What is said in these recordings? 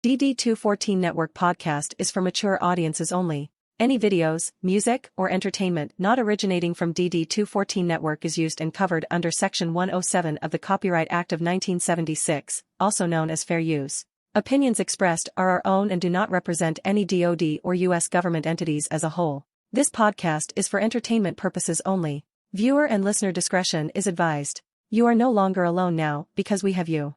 DD214 Network podcast is for mature audiences only. Any videos, music, or entertainment not originating from DD214 Network is used and covered under Section 107 of the Copyright Act of 1976, also known as fair use. Opinions expressed are our own and do not represent any DoD or U.S. government entities as a whole. This podcast is for entertainment purposes only. Viewer and listener discretion is advised. You are no longer alone now, because we have you.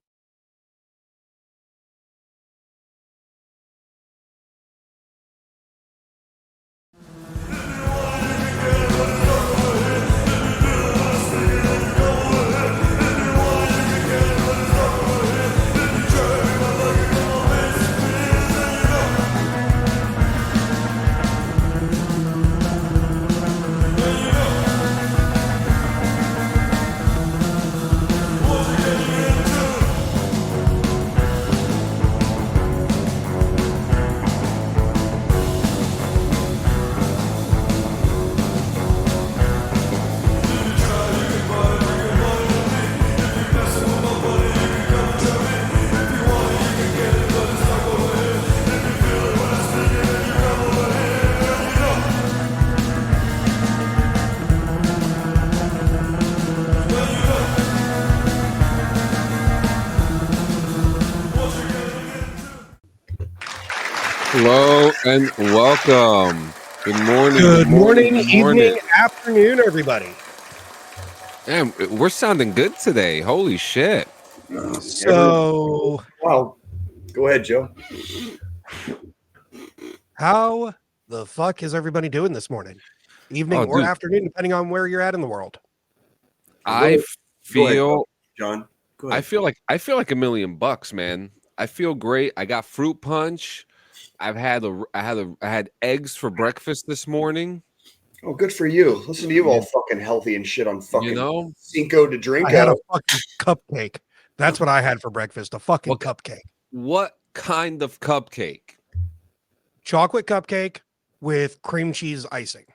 Hello and welcome. Good morning. Good morning, evening, afternoon, everybody. Damn, we're sounding good today. Holy shit. So, wow. Go ahead, Joe. How the fuck is everybody doing this morning? Evening or afternoon, depending on where you're at in the world. I feel, ahead, John. Go ahead. I feel like $1,000,000, man. I feel great. I got fruit punch. I had eggs for breakfast this morning. Oh, good for you. Listen to you all fucking healthy and shit on fucking Cinco de Drinko. I had a fucking cupcake. That's what I had for breakfast, a fucking cupcake. What kind of cupcake? Chocolate cupcake with cream cheese icing.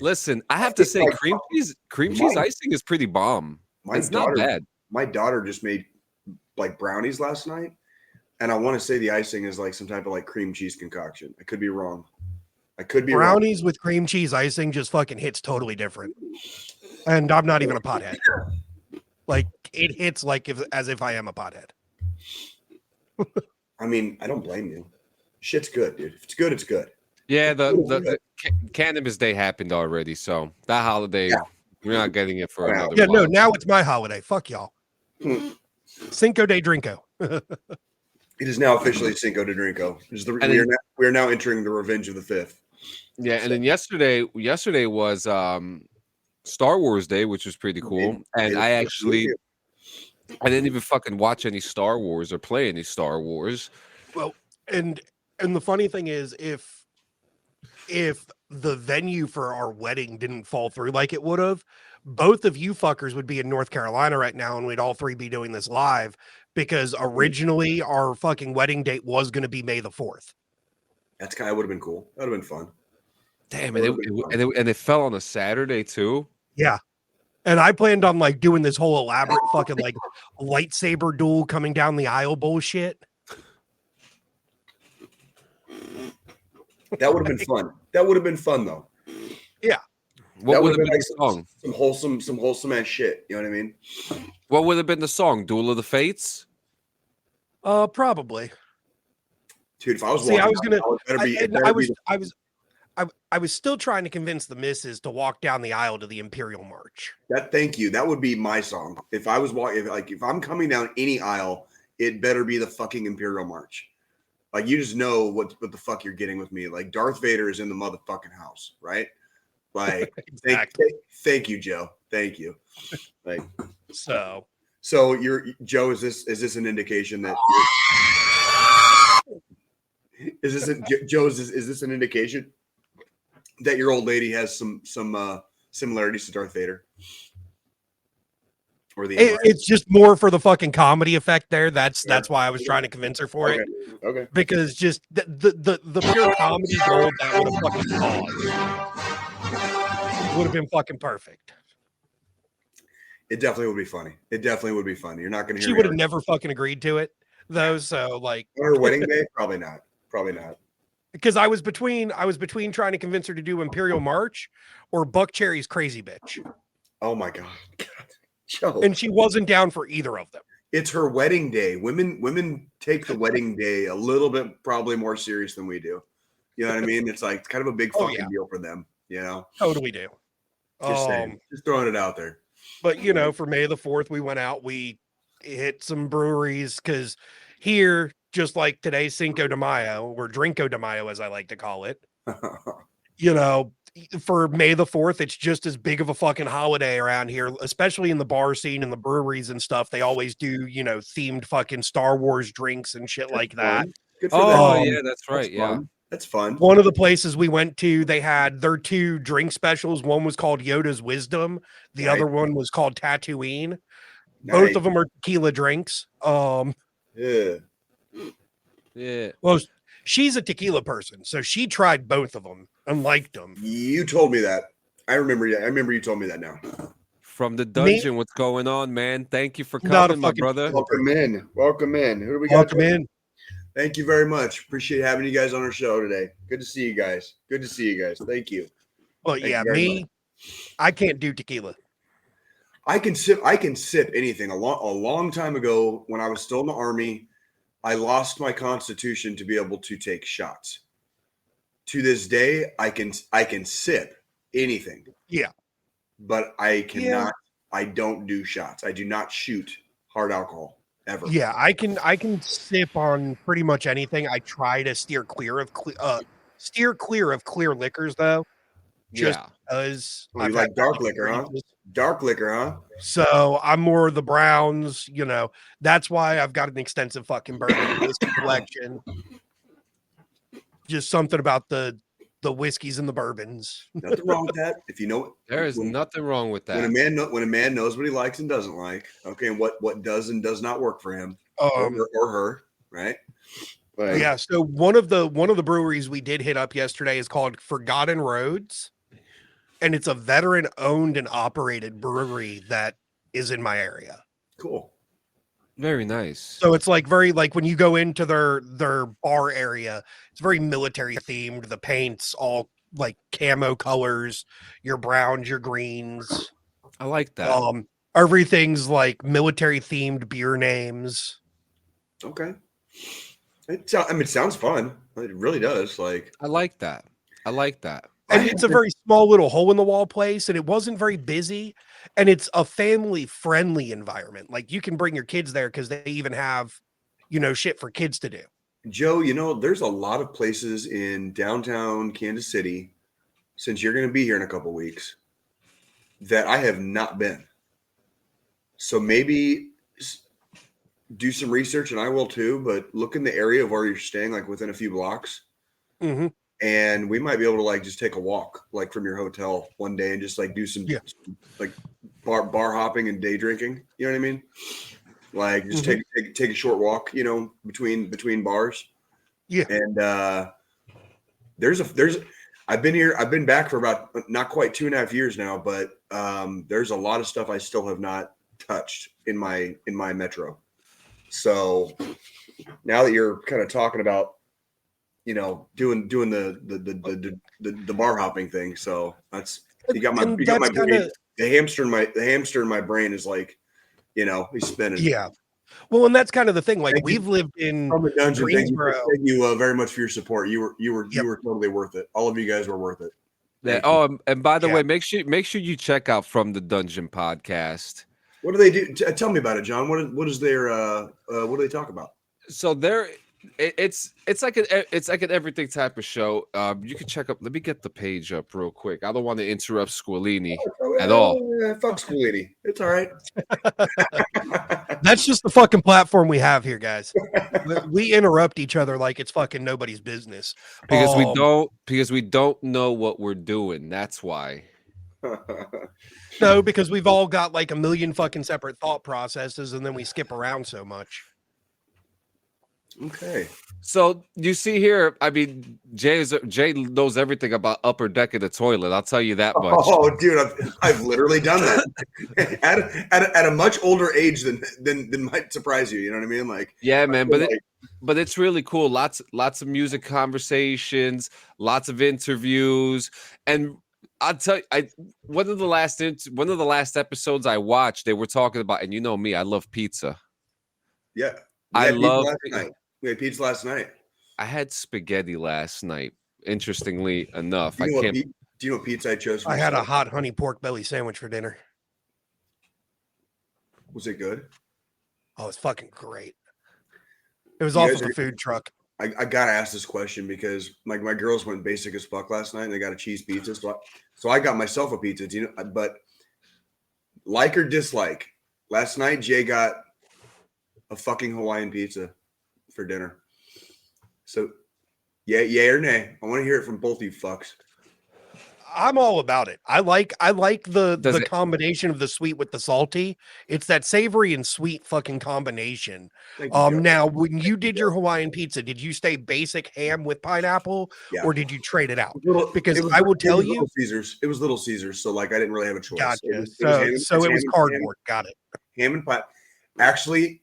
Listen, I have to say cream cheese icing is pretty bomb. It's not bad. My daughter just made like brownies last night. And I want to say the icing is like some type of like cream cheese concoction. I could be wrong. Brownies with cream cheese icing just fucking hits totally different. And I'm not even a pothead. Like it hits like as if I am a pothead. I mean, I don't blame you. Shit's good, dude. If it's good, it's good. Yeah, the Cannabis Day happened already, so that holiday we're not getting it for another month. No, now it's my holiday. Fuck y'all. Cinco de Drinko. It is now officially Cinco de Drinko. We are now entering the Revenge of the Fifth. Yeah, and then yesterday was Star Wars Day, which was pretty cool. And I didn't even fucking watch any Star Wars or play any Star Wars. Well, and the funny thing is, if the venue for our wedding didn't fall through like it would have, both of you fuckers would be in North Carolina right now, and we'd all three be doing this live. Because originally our fucking wedding date was going to be May the 4th. That's kind of would have been cool. That would have been fun. Damn, and it fell on a Saturday too. Yeah, and I planned on like doing this whole elaborate fucking like lightsaber duel coming down the aisle bullshit. That would have been fun. That would have been fun though. Yeah. What would have been the song? Some wholesome ass shit. You know what I mean? What would have been the song? Duel of the Fates? Probably. Dude, if I was I was still trying to convince the missus to walk down the aisle to the Imperial March. Thank you. That would be my song. If I was walking, if I'm coming down any aisle, it better be the fucking Imperial March. Like you just know what the fuck you're getting with me. Like Darth Vader is in the motherfucking house, right? Like, exactly. Thank you, Joe. Thank you. Like, so you're Joe. Is this an indication that is this an indication that your old lady has some similarities to Darth Vader? Or it's just more for the fucking comedy effect there. That's why I was trying to convince her for it. Okay. Because just the pure comedy gold that would have fucking caused would have been fucking perfect. It definitely would be funny. It definitely would be funny. You're not going to hear. She would have never fucking agreed to it. though. So like On her wedding day, probably not. Probably not. because I was between trying to convince her to do Imperial March or Buck Cherry's Crazy Bitch, Oh my god, Joe. and she wasn't down for either of them. It's her wedding day. Women take the wedding day a little bit probably more serious than we do. You know what I mean? It's like kind of a big Oh, fucking yeah. deal for them. You know, Totally do. just saying, just throwing it out there. But you know, for May the 4th, we went out, we hit some breweries because here, just like today's Cinco de Mayo, or Drinko de Mayo, as I like to call it, you know, for May the 4th, it's just as big of a fucking holiday around here, especially in the bar scene and the breweries and stuff. They always do, you know, themed fucking Star Wars drinks and shit like that. Good for Oh them. yeah, that's right. That's Yeah. fun. That's fun. One of the places we went to, they had their 2 drink specials. One was called Yoda's Wisdom. The Right. other one was called Tatooine. Nice. Both of them are tequila drinks. Yeah. Yeah. Well, she's a tequila person, so she tried both of them and liked them. You told me that. I remember you told me that now. From the dungeon, what's going on, man? Thank you for Not a coming, my fucking brother. Welcome in. Welcome in. Who do we got? Welcome in. Thank you very much. Appreciate having you guys on our show today. Good to see you guys. Good to see you guys. Thank you. Well, Thank yeah, you very me, I can't do tequila. I can sip anything. A long time ago, when I was still in the Army, I lost my constitution to be able to take shots. To this day, I can sip anything. Yeah. But I cannot. I don't do shots. I do not shoot hard alcohol ever. Yeah, I can sip on pretty much anything. I try to steer clear of clear liquors though. Just Yeah. because Oh, you like dark liquor, huh? Dark liquor, huh? So I'm more of the browns, you know. That's why I've got an extensive fucking bourbon and whiskey collection. Just something about the whiskeys and the bourbons. Nothing wrong with that. If you know, There is nothing wrong with when a that. man knows what he likes and doesn't like, okay, and what does and does not work for him or her, right? Like, Yeah, so one of the breweries we did hit up yesterday is called Forgotten Roads, and it's a veteran owned and operated brewery that is in my area. cool. Very nice. So it's like very like when you go into their bar area, it's very military themed. The paint's all like camo colors, your browns, your greens. I like that. Everything's like military themed beer names. Okay. It sounds fun. It really does. Like, I like that. I like that. And it's a very small little hole in the wall place, and it wasn't very busy, and it's a family friendly environment. Like you can bring your kids there because they even have, you know, shit for kids to do. Joe, you know, there's a lot of places in downtown Kansas City, since you're going to be here in a couple weeks, that I have not been. So maybe do some research, and I will too, but look in the area of where you're staying, like within a few blocks. Mm-hmm. And we might be able to like just take a walk like from your hotel one day and just like do some like bar hopping and day drinking. You know what I mean? Like just take a short walk, you know, between bars. Yeah. And I've been back for about not quite 2.5 years now, but there's a lot of stuff I still have not touched in my metro. So now that you're kind of talking about, you know, doing the bar hopping thing. So that's you got my brain, the hamster in my brain is like, you know, he's spinning. Yeah. Well, and that's kind of the thing. Like we've lived in from the dungeon. Thank you very much for your support. You were totally worth it. All of you guys were worth it. Yeah. Oh, and by the way, make sure you check out From the Dungeon podcast. What do they do? Tell me about it, John. What is their what do they talk about? So it's like an everything type of show. You can check up. Let me get the page up real quick. I don't want to interrupt Squilini at all. Fuck Squilini. It's all right. That's just the fucking platform we have here, guys. We interrupt each other like it's fucking nobody's business because we don't know what we're doing. That's why. No, because we've all got like a million fucking separate thought processes, and then we skip around so much. Okay. So you see here, I mean, Jay knows everything about upper deck of the toilet. I'll tell you that much. Oh, dude, I've literally done that at a much older age than might surprise you. You know what I mean? Like, Yeah, man, but like, but it's really cool. Lots of music conversations, lots of interviews, and I'll tell you, one of the last episodes I watched, they were talking about, and you know me, I love pizza. yeah, I love. We had pizza last night. I had spaghetti last night. Interestingly enough, Do you know what pizza I chose? I had a hot honey pork belly sandwich for dinner. Was it good? Oh, it's fucking great. It was off of a food truck. I gotta ask this question because my girls went basic as fuck last night and they got a cheese pizza. So I got myself a pizza. Do you know? But like or dislike, last night Jay got a fucking Hawaiian pizza for dinner. So, yay or nay? I want to hear it from both of you fucks. I'm all about it. I like the combination of the sweet with the salty. It's that savory and sweet fucking combination. Now when you did your Hawaiian pizza, did you stay basic ham with pineapple, or did you trade it out? Because I will tell you, Caesars. It was Little Caesars, so like I didn't really have a choice. Gotcha. It was cardboard. Got it. Ham and pie. Actually,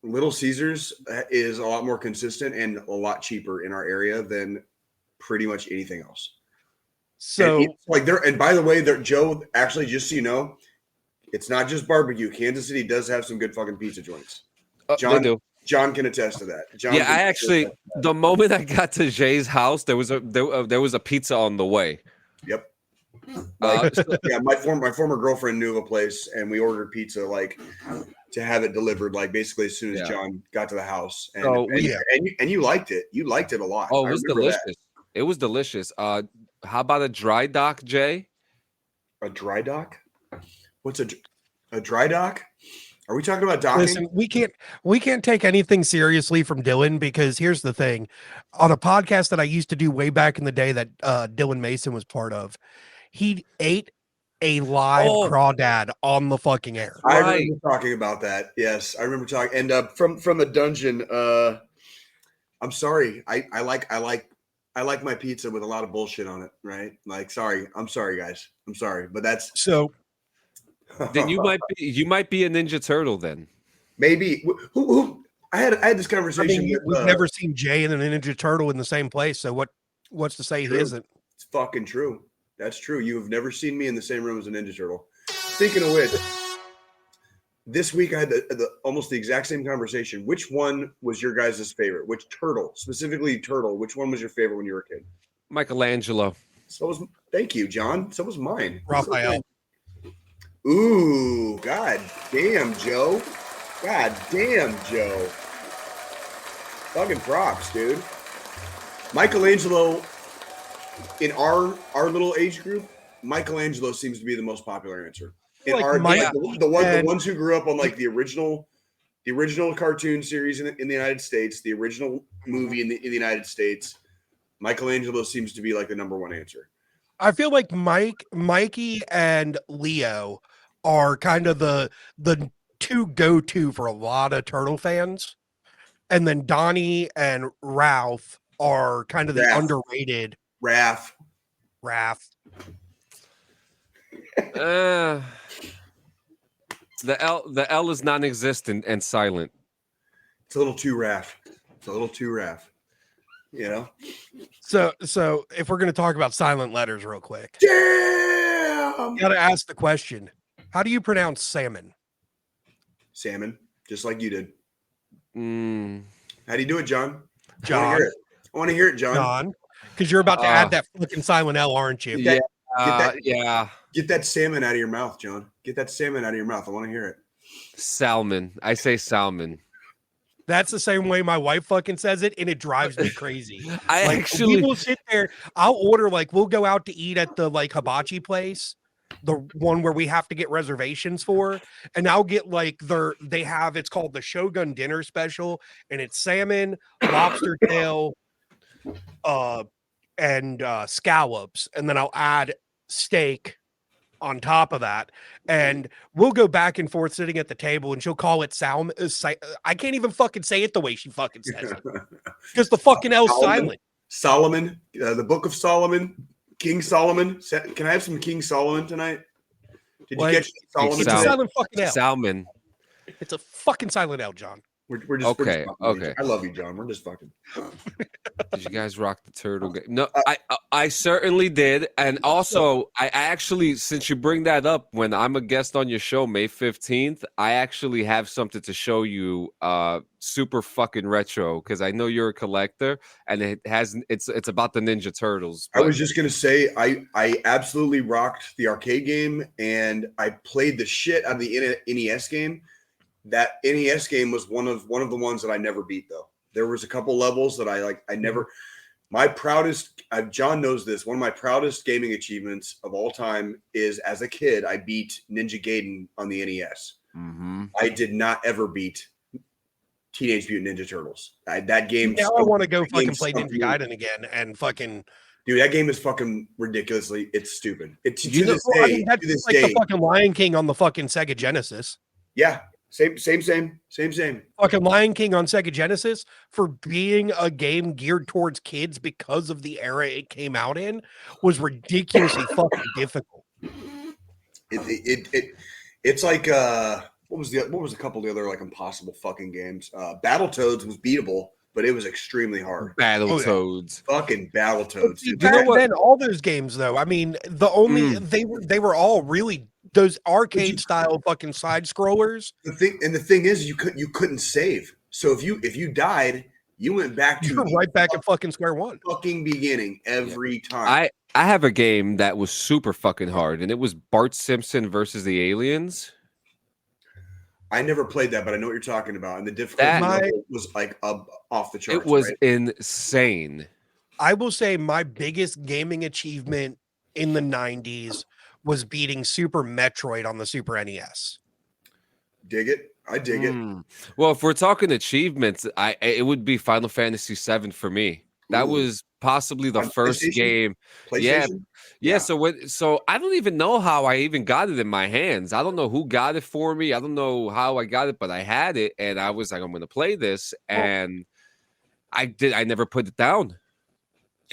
Little Caesars is a lot more consistent and a lot cheaper in our area than pretty much anything else. So like there, and by the way, there, Joe, actually, just so you know, it's not just barbecue. Kansas City does have some good fucking pizza joints. John can attest to that. I actually, the moment I got to Jay's house, there was a pizza on the way. Yep. Yeah, my former girlfriend knew of a place, and we ordered pizza like to have it delivered like basically as soon as John got to the house. And you liked it. You liked it a lot. Oh, it was delicious. It was delicious. How about a dry dock, Jay? A dry dock? What's a dry dock? Are we talking about docking? Listen, we can't take anything seriously from Dylan because here's the thing. On a podcast that I used to do way back in the day that Dylan Mason was part of, he ate a live crawdad on the fucking air. I remember talking about that. Yes, I remember talking. And from the dungeon, I'm sorry. I like my pizza with a lot of bullshit on it, right? Like, I'm sorry, guys. I'm sorry, but that's so. Then you might be a Ninja Turtle then. Maybe. Who I had this conversation. I mean, we've never seen Jay and a Ninja Turtle in the same place. So what's to say he isn't? It's fucking true. That's true. You have never seen me in the same room as a Ninja Turtle. Speaking of which, this week I had almost the exact same conversation. Which one was your guys' favorite? Which turtle, specifically turtle? Which one was your favorite when you were a kid? Michelangelo. Thank you, John. So was mine. Raphael. Ooh, god damn, Joe. God damn, Joe. Fucking props, dude. Michelangelo, in our little age group, Michelangelo seems to be the most popular answer. In the ones who grew up on like the original cartoon series in the United States, the original movie in the United States, Michelangelo seems to be like the number one answer. I feel like Mikey and Leo are kind of the two go-to for a lot of Turtle fans. And then Donnie and Ralph are kind of the underrated. Raph. The L is non-existent and silent. It's a little too Raph. You know? So if we're going to talk about silent letters real quick. Damn! You got to ask the question. How do you pronounce salmon? Salmon, just like you did. How do you do it, John? John. I want to hear it, John. John, because you're about to add that fucking silent L, aren't you? Yeah. Get that salmon out of your mouth, John. Get that salmon out of your mouth. I want to hear it. Salmon. I say salmon. That's the same way my wife fucking says it, and it drives me crazy. We will sit there. I'll order, we'll go out to eat at the hibachi place, the one where we have to get reservations for, and I'll get it's called the Shogun Dinner Special, and it's salmon, lobster tail, and scallops, and then I'll add steak on top of that, and we'll go back and forth sitting at the table, and she'll call it I can't even fucking say it the way she fucking says it because the fucking L's silent. Solomon, the Book of Solomon, King Solomon. Can I have some King Solomon tonight? Did you catch Solomon? It's a silent fucking L. Salmon. It's a fucking silent L, John. We're just okay. I love you, John. We're just fucking. Did you guys rock the turtle game? No, I certainly did, and also I actually, since you bring that up, when I'm a guest on your show May 15th, I actually have something to show you, super fucking retro, because I know you're a collector, and it's about the Ninja Turtles. I was just gonna say I absolutely rocked the arcade game, and I played the shit out of the NES game. That NES game was one of the ones that I never beat, though. There was a couple levels that I never. My proudest, John knows this. One of my proudest gaming achievements of all time is, as a kid, I beat Ninja Gaiden on the NES. Mm-hmm. I did not ever beat Teenage Mutant Ninja Turtles. That game. Now I want to go fucking play Ninja Gaiden again and fucking. Dude, that game is fucking ridiculously. It's stupid. It's to this day. I mean, that's like the fucking Lion King on the fucking Sega Genesis. Yeah. Same. Fucking Lion King on Sega Genesis, for being a game geared towards kids because of the era it came out in, was ridiculously fucking difficult. It's like what was a couple of the other like impossible fucking games? Battletoads was beatable, but it was extremely hard. Battletoads. Fucking Battletoads. Back then, all those games though, I mean, the only they were all really those arcade style fucking side scrollers. The thing is, you couldn't save. So if you died, you went back to right back at fucking square one, fucking beginning every time. I have a game that was super fucking hard, and it was Bart Simpson versus the Aliens. I never played that, but I know what you're talking about, and the difficulty was like off the charts. It was insane. I will say my biggest gaming achievement in the 90s was beating Super Metroid on the Super NES. Dig it. I dig it. Well, if we're talking achievements, it would be Final Fantasy VII for me. That was possibly the first game. Yeah. So I don't even know how I even got it in my hands. I don't know who got it for me. I don't know how I got it, but I had it, and I was like, I'm going to play this, and I did. I never put it down.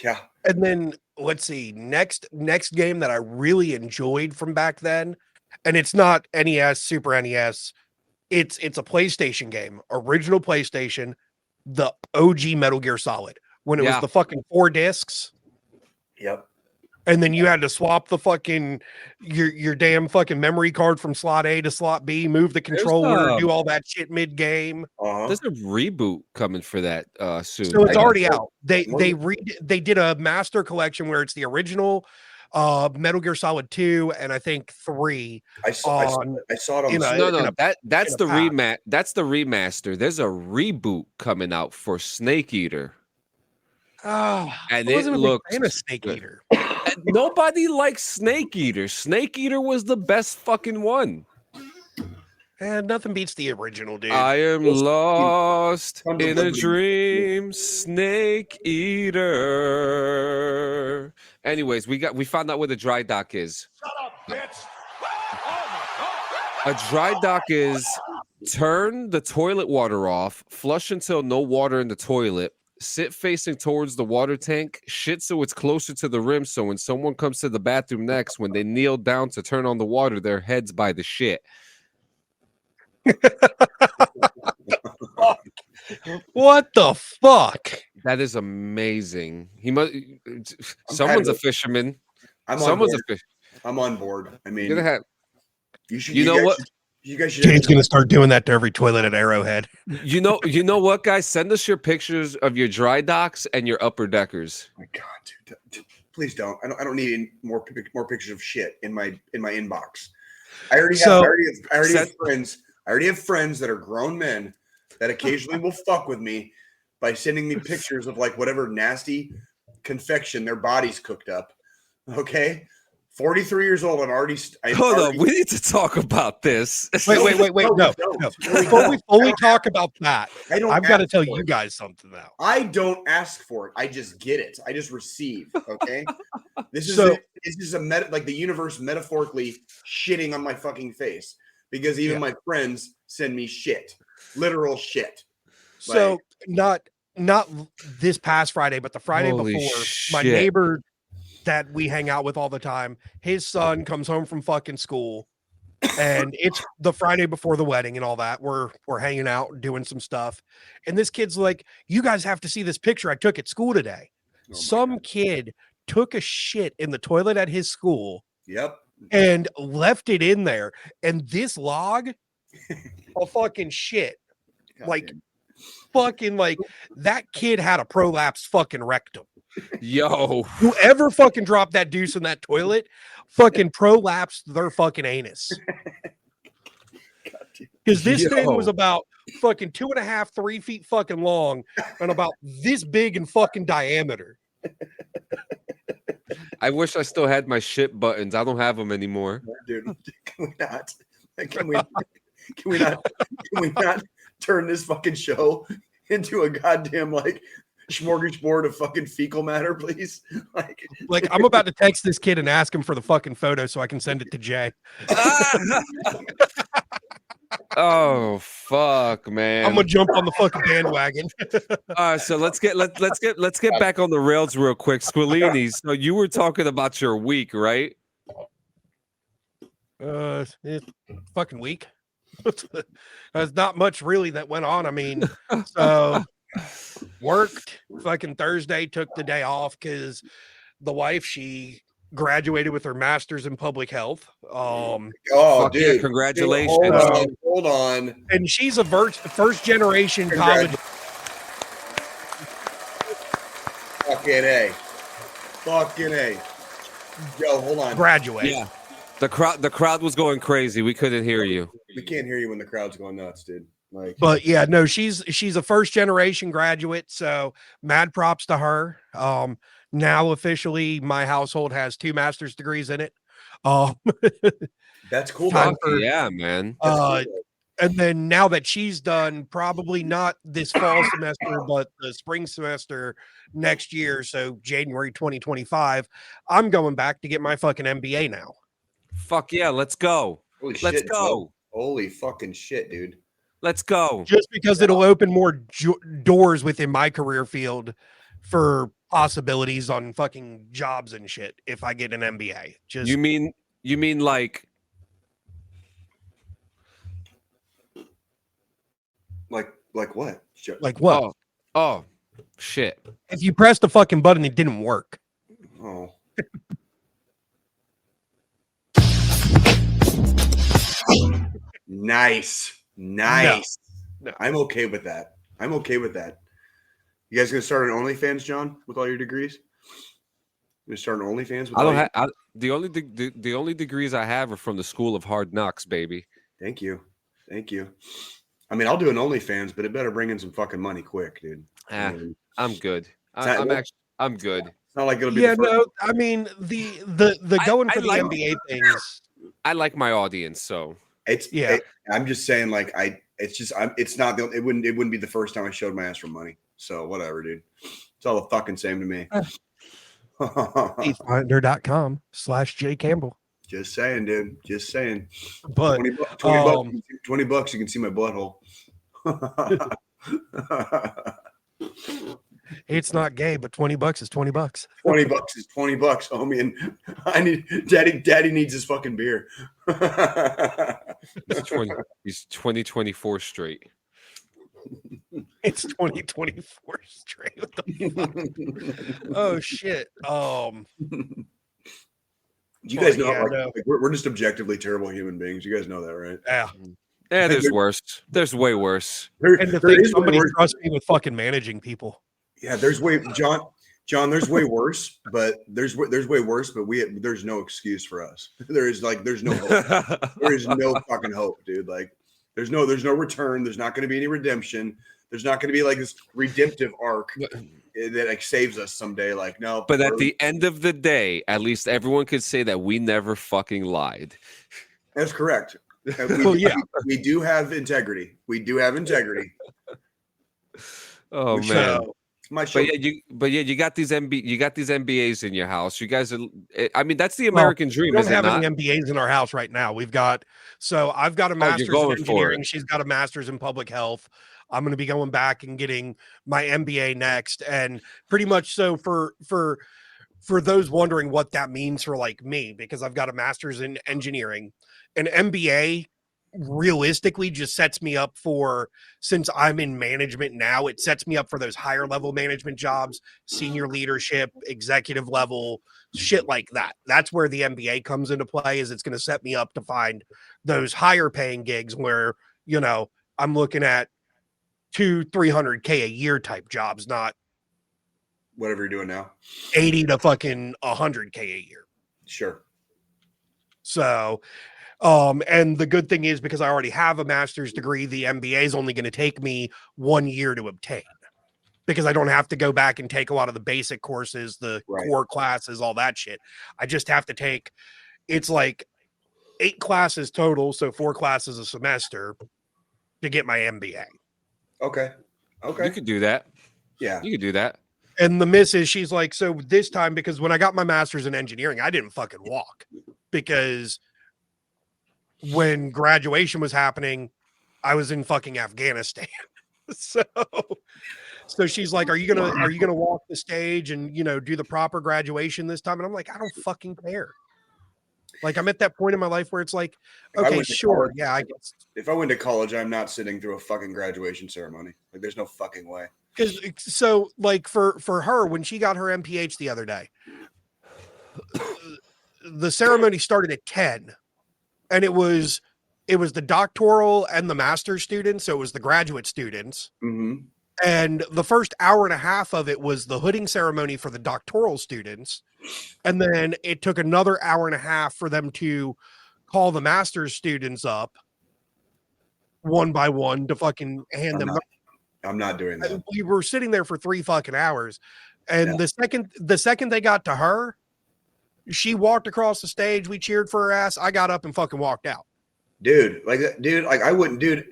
Yeah. And then let's see, next game that I really enjoyed from back then, and it's not NES, Super NES, it's a PlayStation game, original PlayStation, the OG Metal Gear Solid, when it was the fucking 4 discs. Yep. And then you had to swap the fucking your damn fucking memory card from slot A to slot B, move the controller, do all that shit mid game. There's a reboot coming for that soon. So it's already out. They did a master collection where it's the original Metal Gear Solid 2 and I think 3. I saw it on that's the remaster. There's a reboot coming out for Snake Eater. Oh, and it looks a Snake Eater. Nobody likes Snake Eater. Snake Eater was the best fucking one. And nothing beats the original, dude. I am lost in a dream, Snake Eater. Anyways, we found out what a dry dock is. Shut up, bitch. Oh my God. A dry dock is turn the toilet water off, flush until no water in the toilet, sit facing towards the water tank, shit so it's closer to the rim, so when someone comes to the bathroom next, when they kneel down to turn on the water, their head's by the shit. What the fuck? That is amazing. Someone's a fisherman. I'm on board. I mean, you guys should. Jade's gonna start doing that to every toilet at Arrowhead. You know what, guys? Send us your pictures of your dry docks and your upper deckers. Oh my God, dude, please don't. I don't need any more pictures of shit in my inbox. I already have friends. I already have friends that are grown men that occasionally will fuck with me by sending me pictures of like whatever nasty confection their bodies cooked up. Okay, 43 years old. Hold on, we need to talk about this. Wait. No. Before we fully talk about that, I've got to tell you guys something now. I don't ask for it. I just get it. I just receive. Okay. This is like the universe metaphorically shitting on my fucking face because even my friends send me shit, literal shit. So not this past Friday, but the Friday before, my neighbor that we hang out with all the time, his son comes home from fucking school, and it's the Friday before the wedding and all that. We're hanging out, doing some stuff, and this kid's like, "You guys have to see this picture I took at school today." Some kid took a shit in the toilet at his school. Yep. And left it in there, and this log of fucking shit, fucking that kid had a prolapsed fucking rectum. Yo, Whoever fucking dropped that deuce in that toilet fucking prolapsed their fucking anus. Because this thing was about fucking 2.5, 3 feet fucking long and about this big in fucking diameter. I wish I still had my shit buttons. I don't have them anymore. Dude, can we not turn this fucking show into a goddamn smorgasbord of fucking fecal matter, please? Like I'm about to text this kid and ask him for the fucking photo so I can send it to Jay. Oh fuck, man! I'm gonna jump on the fucking bandwagon. All right, so let's get back on the rails real quick, Squillini. So you were talking about your week, right? It's fucking week. There's not much really that went on. I mean, so worked fucking Thursday, took the day off because the wife, she graduated with her master's in public health. Dude, yeah, congratulations. Hold on. And she's a first generation college. Fucking A. Yo, hold on. Graduate. Yeah. The crowd was going crazy. We couldn't hear you. We can't hear you when the crowd's going nuts, dude. But yeah, no, she's a first generation graduate, so mad props to her. Now officially my household has 2 master's degrees in it. That's cool. Yeah, man. And then now that she's done, probably not this fall semester, but the spring semester next year, so January 2025, I'm going back to get my fucking MBA now. Fuck yeah, let's go. Let's go. Holy fucking shit, dude. Let's go. Just because it'll open more doors within my career field for possibilities on fucking jobs and shit if I get an MBA. Just you mean like what? Like what? Oh shit. If you press the fucking button, it didn't work. Oh. Nice. No. I'm okay with that. You guys gonna start an OnlyFans, John, with all your degrees? You gonna start an OnlyFans? With I don't have the only degrees I have are from the School of Hard Knocks, baby. Thank you. I mean, I'll do an OnlyFans, but it better bring in some fucking money quick, dude. I'm good. I'm good. It's not like it'll be. Yeah, no. I mean, the going for the MBA things. I like my audience, so I'm just saying, it's not. It wouldn't be the first time I showed my ass for money. So whatever, dude. It's all the fucking same to me. Finder.com/J Campbell. Just saying, dude. Just saying. But 20 bucks, you can see my butthole. It's not gay, but $20 is $20. $20 is $20, homie. And I need daddy needs his fucking beer. He's 2024 straight. It's 2024 straight. What the fuck? Oh shit. You guys know we're just objectively terrible human beings. You guys know that, right? Yeah. Yeah, there's worse. There's way worse. And the thing somebody trusts me with fucking managing people. Yeah, there's John, there's way worse, but there's way worse, but there's no excuse for us. There's no hope. There is no fucking hope, dude. There's no return. There's not going to be any redemption. There's not going to be like this redemptive arc that like saves us someday. Like, no. But at the end of the day, at least everyone could say that we never fucking lied. That's correct. We do have integrity. We do have integrity. Oh man. My show. But you got these MBAs in your house. You guys are. I mean, that's the American dream. We don't is have it not? any MBAs in our house right now. I've got a master's in engineering. She's got a master's in public health. I'm going to be going back and getting my MBA next, and pretty much so for those wondering what that means for like me, because I've got a master's in engineering. An MBA realistically just sets me up for, since I'm in management now, it sets me up for those higher level management jobs, senior leadership, executive level, shit like that. That's where the MBA comes into play, is it's going to set me up to find those higher paying gigs where, you know, I'm looking at 200-300K a year type jobs, not whatever you're doing now, 80 to fucking 100K a year. Sure. So, and the good thing is, because I already have a master's degree, the MBA is only going to take me 1 year to obtain, because I don't have to go back and take a lot of the basic courses, the core classes, all that shit. I just have to take, it's like 8 classes total, so 4 classes a semester to get my MBA. Okay. You could do that. Yeah. You could do that. And the miss is, she's like, so this time, because when I got my master's in engineering, I didn't fucking walk, because when graduation was happening, I was in fucking Afghanistan. So she's like, are you gonna walk the stage and, you know, do the proper graduation this time? And I'm like, I don't fucking care. Like, I'm at that point in my life where it's like, okay, sure. Yeah, I guess. If I went to college, I'm not sitting through a fucking graduation ceremony. Like, there's no fucking way. Because so like for her, when she got her MPH the other day, the ceremony started at 10. And it was the doctoral and the master's students. So it was the graduate students. Mm-hmm. And the first hour and a half of it was the hooding ceremony for the doctoral students. And then it took another hour and a half for them to call the master's students up one by one to fucking hand them. I'm not doing that. And we were sitting there for 3 fucking hours. And the second they got to her, she walked across the stage. We cheered for her ass. I got up and fucking walked out. Dude, I wouldn't, dude.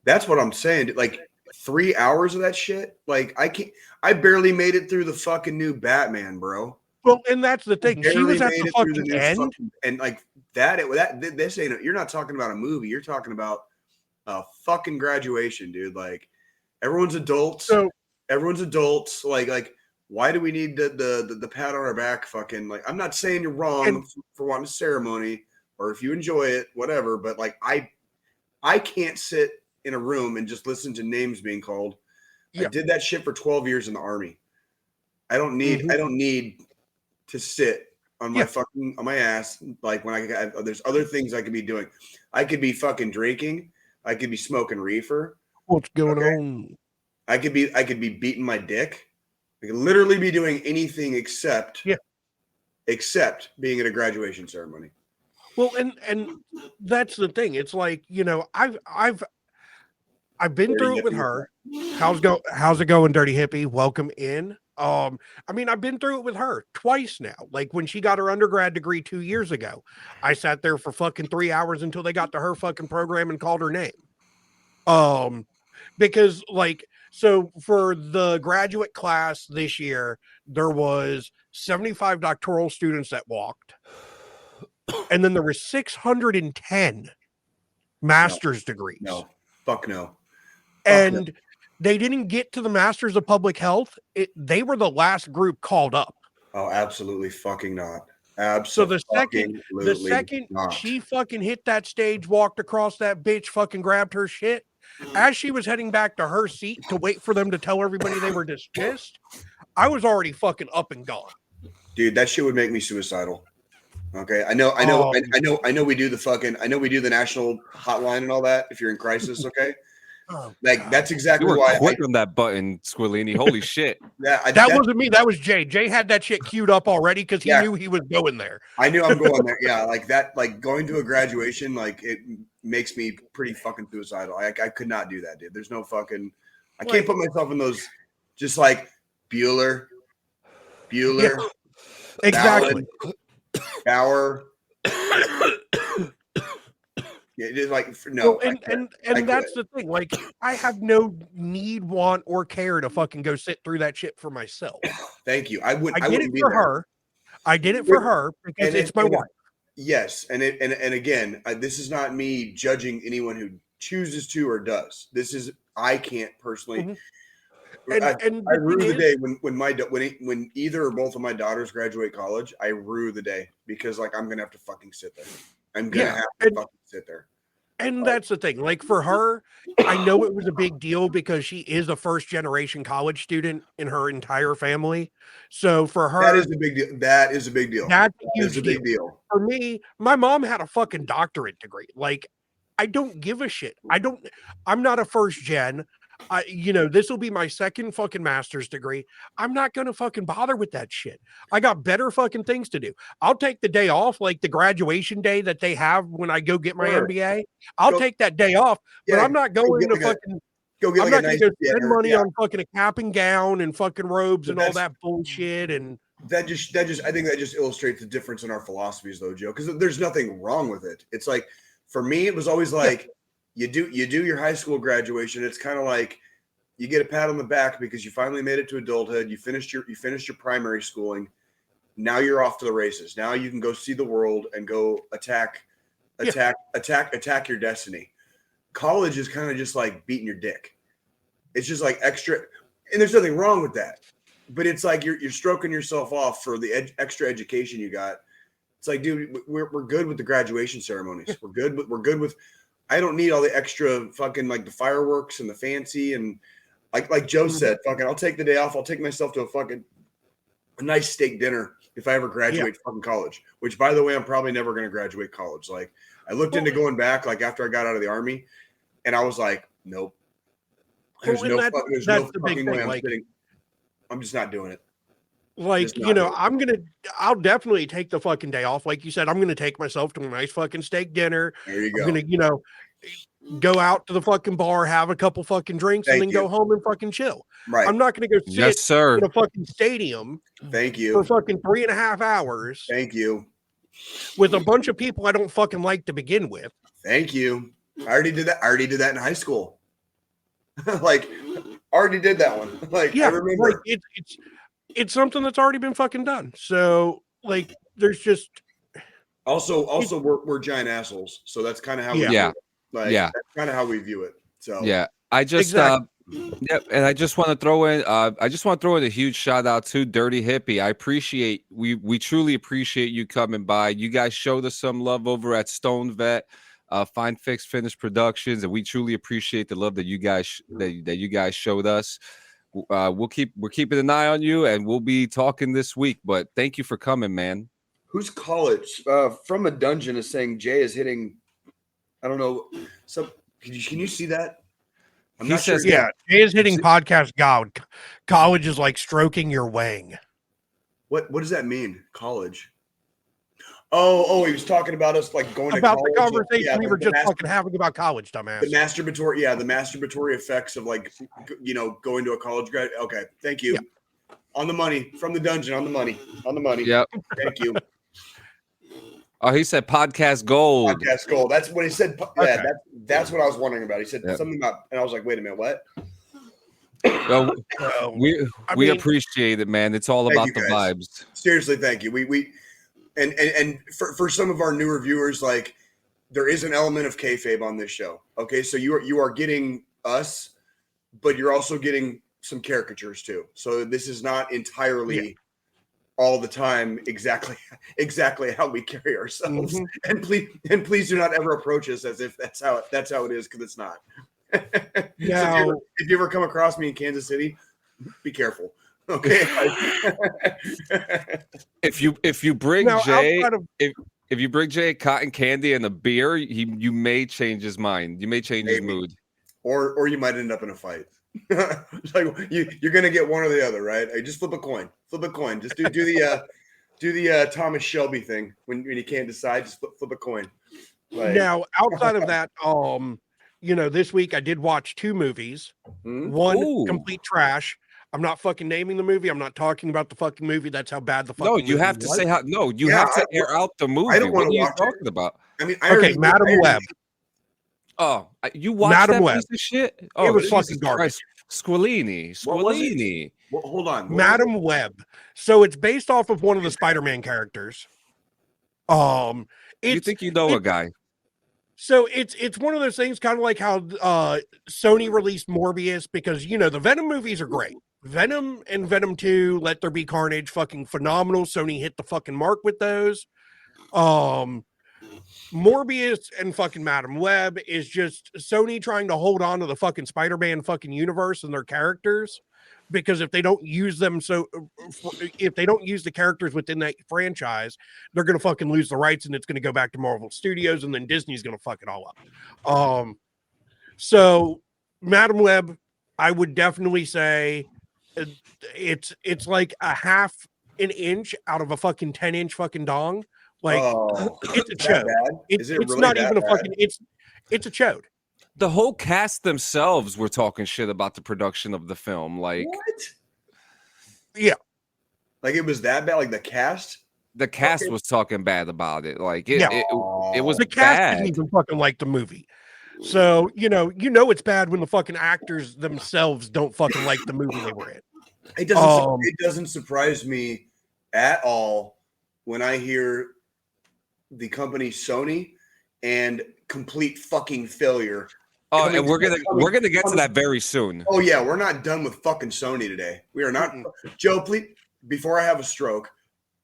That's what I'm saying. Like 3 hours of that shit. Like I barely made it through the fucking new Batman, bro. Well, and that's the thing. She was at the fucking end. And like this ain't, you're not talking about a movie. You're talking about a fucking graduation, dude. Like everyone's adults. Like, why do we need the pat on our back? Fucking, like, I'm not saying you're wrong for wanting a ceremony, or if you enjoy it, whatever. But like, I can't sit in a room and just listen to names being called. Yeah. I did that shit for 12 years in the Army. I don't need to sit on my fucking on my ass. Like, when there's other things I could be doing. I could be fucking drinking. I could be smoking reefer. What's going on? I could be beating my dick. I could literally be doing anything except being at a graduation ceremony. Well, and that's the thing. It's like, you know, I've been through it with her. How's it going, Dirty Hippie? Welcome in. I mean, I've been through it with her twice now. Like when she got her undergrad degree 2 years ago, I sat there for fucking 3 hours until they got to her fucking program and called her name. Because like, so for the graduate class this year, there was 75 doctoral students that walked. And then there were 610 master's degrees. No, fuck no. And they didn't get to the Masters of Public Health. They were the last group called up. Oh, absolutely fucking not. Absolutely. So the second she fucking hit that stage, walked across that bitch, fucking grabbed her shit. As she was heading back to her seat to wait for them to tell everybody they were dismissed, I was already fucking up and gone. Dude, that shit would make me suicidal. Okay, I know. We do the national hotline and all that. If you're in crisis, okay. That's exactly you were why. Quick on that button, Squillini. Holy shit! That wasn't me. That was Jay. Jay had that shit queued up already because he knew he was going there. I knew I'm going there. Yeah, like that. Like going to a graduation, like it makes me pretty fucking suicidal. I could not do that, dude. There's no fucking I can't put myself in those. Just like Bueller, Exactly. Bauer. Yeah, it is like Well, and that's the thing. Like, I have no need, want, or care to fucking go sit through that shit for myself. Thank you. I did wouldn't it be for there. her. I did it for her because it's my wife. Yes, and again, this is not me judging anyone who chooses to or does. This is I can't personally. And I rue the day when either or both of my daughters graduate college. I rue the day because like I'm gonna have to fucking sit there. I'm gonna have to fucking sit there. And that's the thing. Like for her, I know it was a big deal because she is a first generation college student in her entire family. So for her, that is a big deal. That is a big deal. That's a huge big deal. For me, my mom had a fucking doctorate degree. Like, I don't give a shit. I'm not a first gen. This will be my second fucking master's degree. I'm not going to fucking bother with that shit. I got better fucking things to do. I'll take the day off, like the graduation day that they have when I go get my MBA. I'll take that day off, but I'm not going to fucking. I'm not going to spend money on fucking a cap and gown and fucking robes and all that bullshit. And that just I think that just illustrates the difference in our philosophies, though, Joe. Because there's nothing wrong with it. It's like for me, it was always like. You do your high school graduation. It's kind of like you get a pat on the back because you finally made it to adulthood. You finished your primary schooling. Now you're off to the races. Now you can go see the world and go attack your destiny. College is kind of just like beating your dick. It's just like extra, and there's nothing wrong with that. But it's like you're stroking yourself off for the extra education you got. It's like, dude, we're good with the graduation ceremonies. We're good with. I don't need all the extra fucking like the fireworks and the fancy and like Joe said, fucking I'll take the day off. I'll take myself to a nice steak dinner if I ever graduate fucking college, which by the way, I'm probably never going to graduate college. Like I looked into going back like after I got out of the army and I was like, nope. There's no fucking way I'm sitting. I'm just not doing it. Like, I'll definitely take the fucking day off. Like you said, I'm going to take myself to a nice fucking steak dinner. There you go. I'm going to, go out to the fucking bar, have a couple fucking drinks, and then go home and fucking chill. Right. I'm not going to go sit in a fucking stadium. Thank you. For fucking 3.5 hours. Thank you. With a bunch of people I don't fucking like to begin with. Thank you. I already did that in high school. Like, already did that one. Like, I remember. Like it's something that's already been fucking done. So, like, there's just also we're giant assholes. So that's kind of how we view it. Like, that's kind of how we view it. So I just and I just want to throw in a huge shout out to Dirty Hippie. I appreciate we truly appreciate you coming by. You guys showed us some love over at Stone Vet. Fine Fix Finish Productions, and we truly appreciate the love that you guys that you guys showed us. We're keeping an eye on you, and we'll be talking this week. But thank you for coming, man. Who's college? From a dungeon is saying Jay is hitting. I don't know. So can you see that? I'm not sure. Yeah, Jay is hitting podcast God. College is like stroking your wang. What does that mean? College. Oh, he was talking about us like going about to college. The conversation we were just fucking having about college, dumbass. The masturbatory effects of like, going to a college grad. Okay, thank you. Yeah. On the money from the dungeon. On the money. Yep. Thank you. Oh, he said podcast gold. Podcast gold. That's what he said. Yeah, that's what I was wondering about. He said something about, and I was like, wait a minute, what? Well, we appreciate it, man. It's all about the vibes. Seriously, thank you. We and for some of our newer viewers, like there is an element of kayfabe on this show. Okay, so you are getting us, but you're also getting some caricatures too. So this is not entirely all the time exactly how we carry ourselves. Mm-hmm. And please do not ever approach us as if that's how it is, because it's not. Now, so if you ever come across me in Kansas City, be careful. Okay. if you bring Jay if you bring Jay cotton candy and a beer, you may change his mind. You may change his mood. Or you might end up in a fight. Like you're gonna get one or the other, right? Just flip a coin. Just do the Thomas Shelby thing when you can't decide. Just flip a coin. Now, outside of that, this week I did watch 2 movies. Hmm? One Ooh. complete trash. I'm not fucking naming the movie. I'm not talking about the fucking movie. That's how bad the fucking No, movie you have to was. say how. No, you Yeah, have to I- air out the movie. I don't What wanna are you watch it. talking about? I mean, Okay, Madam Web. Oh, you watched Madam that Web. piece of shit? Oh, was Jesus fucking garbage. Christ. Squillini. What was it? Squillini. Well, hold on. What was Madam Web. So it's based off of one of the Spider-Man characters. You It's think you know a guy? so it's one of those things, kind of like how Sony released Morbius, because the Venom movies are great. Venom and Venom 2, Let There Be Carnage, fucking phenomenal. Sony hit the fucking mark with those. Morbius and fucking Madam Web is just Sony trying to hold on to the fucking Spider-Man fucking universe and their characters, because if they don't use them, if they don't use the characters within that franchise, they're gonna fucking lose the rights, and it's gonna go back to Marvel Studios, and then Disney's gonna fuck it all up. So Madam Web, I would definitely say it's like a half an inch out of a fucking 10-inch fucking dong. Like, it's a that chode. bad? It's really not that even a bad? fucking. It's a chode. The whole cast themselves were talking shit about the production of the film. Like, What? Yeah. Like it was that bad? Like the cast? the cast Okay. was talking bad about it. Like, it was The cast bad. didn't even fucking like the movie. So it's bad when the fucking actors themselves don't fucking like the movie they were in. It doesn't surprise me at all when I hear the company Sony and complete fucking failure. Oh, coming and we're gonna get to coming- that very soon. Oh yeah, we're not done with fucking Sony today. We are not. Joe, please, before I have a stroke,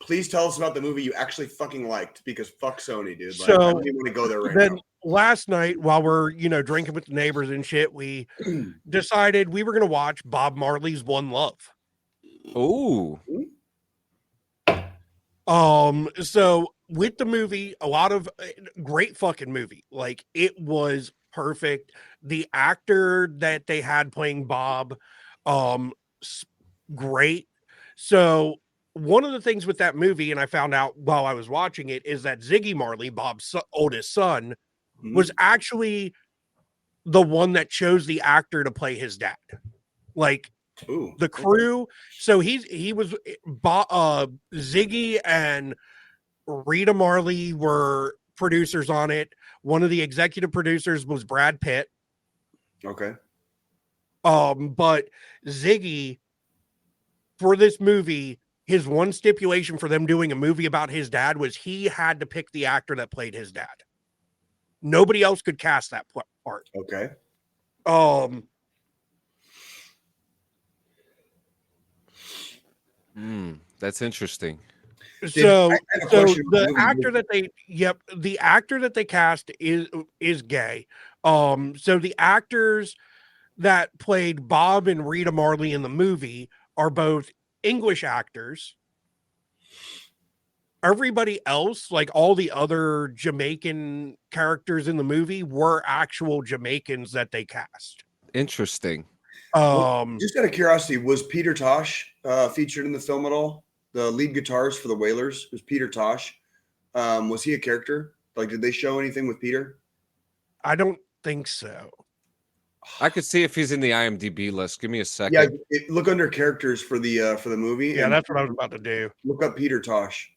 please tell us about the movie you actually fucking liked, because fuck Sony, dude. Like, I don't even want to go there right Then now. last night, while we're drinking with the neighbors and shit, we decided we were gonna watch Bob Marley's One Love. Ooh, So with the movie, a lot of great fucking movie. Like, it was perfect. The actor that they had playing Bob, great. So one of the things with that movie, and I found out while I was watching it, is that Ziggy Marley, Bob's oldest son, was actually the one that chose the actor to play his dad. Like, Ooh. the crew. So he was Ziggy and Rita Marley were producers on it. One of the executive producers was Brad Pitt. Okay. But Ziggy, for this movie, his one stipulation for them doing a movie about his dad was he had to pick the actor that played his dad. Nobody else could cast that part. Okay. that's interesting. So I have a the question about the movie. actor that they cast is gay. So the actors that played Bob and Rita Marley in the movie are both English actors. Everybody else, like all the other Jamaican characters in the movie, were actual Jamaicans that they cast. Interesting. Just out of curiosity, was Peter Tosh featured in the film at all? The lead guitarist for the Wailers was Peter Tosh. Was he a character? Like, did they show anything with Peter? I don't think so. I could see if he's in the IMDb list. Give me a second. Yeah, look under characters for the movie. Yeah, and that's what I was about to do. look up Peter Tosh.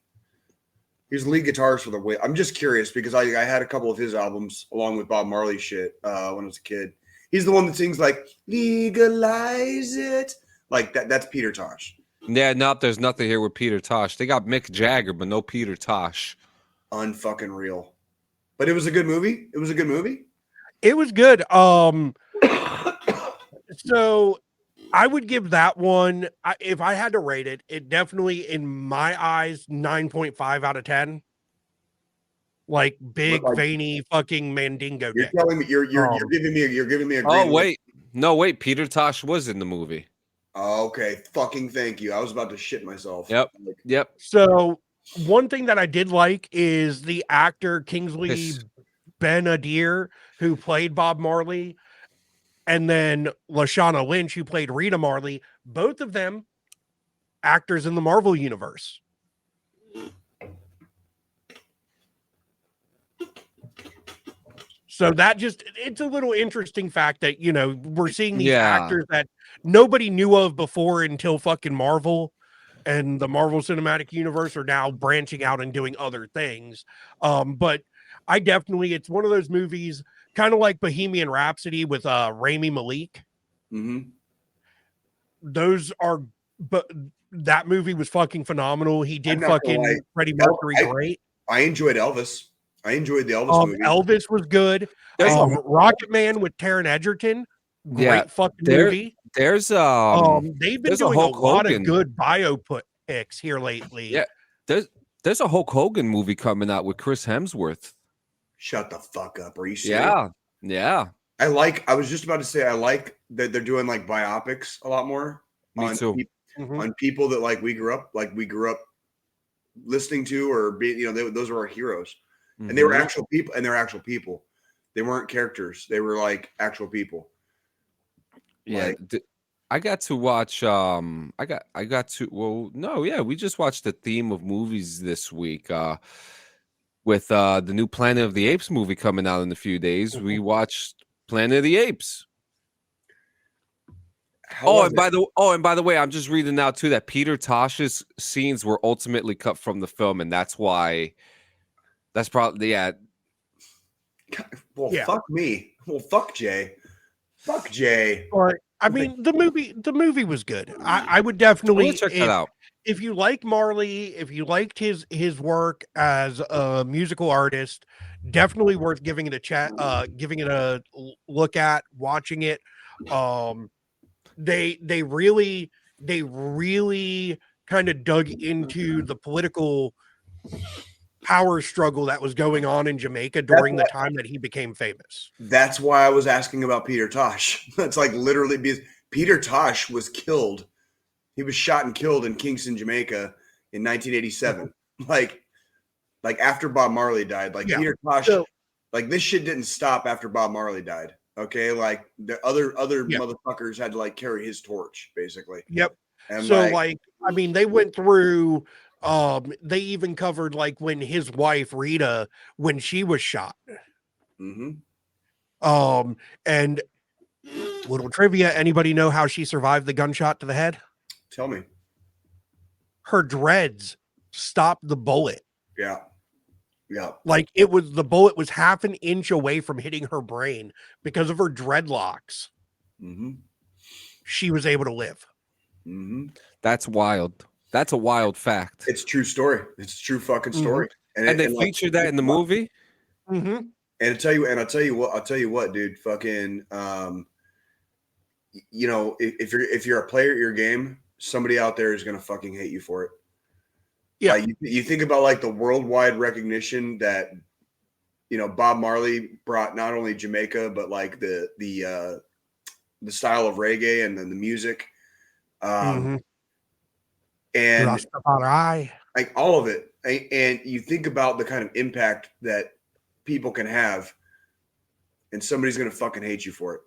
He's the lead guitarist for the Wailers. I'm just curious because I had a couple of his albums along with Bob Marley shit when I was a kid. He's the one that sings like "Legalize It," like that. That's Peter Tosh. Yeah, no, there's nothing here with Peter Tosh. They got Mick Jagger, but no Peter Tosh. Unfucking real. But it was a good movie. It was a good movie. It was good. So I would give that one, if I had to rate it, it definitely, in my eyes, 9.5 out of 10. Like big, veiny fucking Mandingo You're dick. telling me you're giving me a green Oh, light. wait. No, wait. Peter Tosh was in the movie. Oh, okay. Fucking thank you. I was about to shit myself. Yep. Like, Yep. So one thing that I did like is the actor Kingsley Yes. Ben-Adir, who played Bob Marley, and then Lashana Lynch, who played Rita Marley. Both of them actors in the Marvel universe. So that it's a little interesting fact that, we're seeing these Yeah. actors that nobody knew of before until fucking Marvel and the Marvel Cinematic Universe are now branching out and doing other things. But I definitely, it's one of those movies, kind of like Bohemian Rhapsody with Rami Malek. Mm-hmm. But that movie was fucking phenomenal. He did I'm not gonna lie. fucking Freddie Mercury great. I enjoyed Elvis. I enjoyed the Elvis movie. Elvis was good. Rocket Man with Taron Egerton, great fucking movie. There's they've been doing a lot of good biopics here lately. Yeah, there's a Hulk Hogan movie coming out with Chris Hemsworth. Shut the fuck up. Are you serious? Yeah. I was just about to say, I like that they're doing like biopics a lot more. Me too. On people that we grew up listening to, or those are our heroes. And they were actual people, and they're actual people. They weren't characters. They were like actual people. Yeah. I got to watch we just watched the theme of movies this week with the new Planet of the Apes movie coming out in a few days. We watched Planet of the Apes. And by the way, I'm just reading now too that Peter Tosh's scenes were ultimately cut from the film, and that's probably Well, fuck me. Well, fuck Jay. Fuck Jay. Or I mean, the movie was good. I would definitely check that out. If you like Marley, if you liked his work as a musical artist, definitely worth giving it a look at, watching it. They really kind of dug into the political power struggle that was going on in Jamaica during the time that he became famous. That's why I was asking about Peter Tosh. That's literally because Peter Tosh was killed. He was shot and killed in Kingston, Jamaica in 1987. Like after Bob Marley died. Peter Tosh, this shit didn't stop after Bob Marley died. Okay, the other motherfuckers had to carry his torch, basically. Yep. And so they went through. They even covered when his wife Rita, when she was shot. Mm-hmm. And little trivia: anybody know how she survived the gunshot to the head? Tell me. Her dreads stopped the bullet. Yeah. The bullet was half an inch away from hitting her brain because of her dreadlocks. Mm-hmm. She was able to live. Mm-hmm. That's wild. That's a wild fact. It's a true story. It's a true fucking story. Mm-hmm. And they featured that in the movie. Mm-hmm. And I'll tell you what, dude. Fucking, if you're a player at your game, somebody out there is gonna fucking hate you for it. Yeah, you think about the worldwide recognition that Bob Marley brought, not only Jamaica but the style of reggae and then the music, and all of it. And you think about the kind of impact that people can have, and somebody's gonna fucking hate you for it.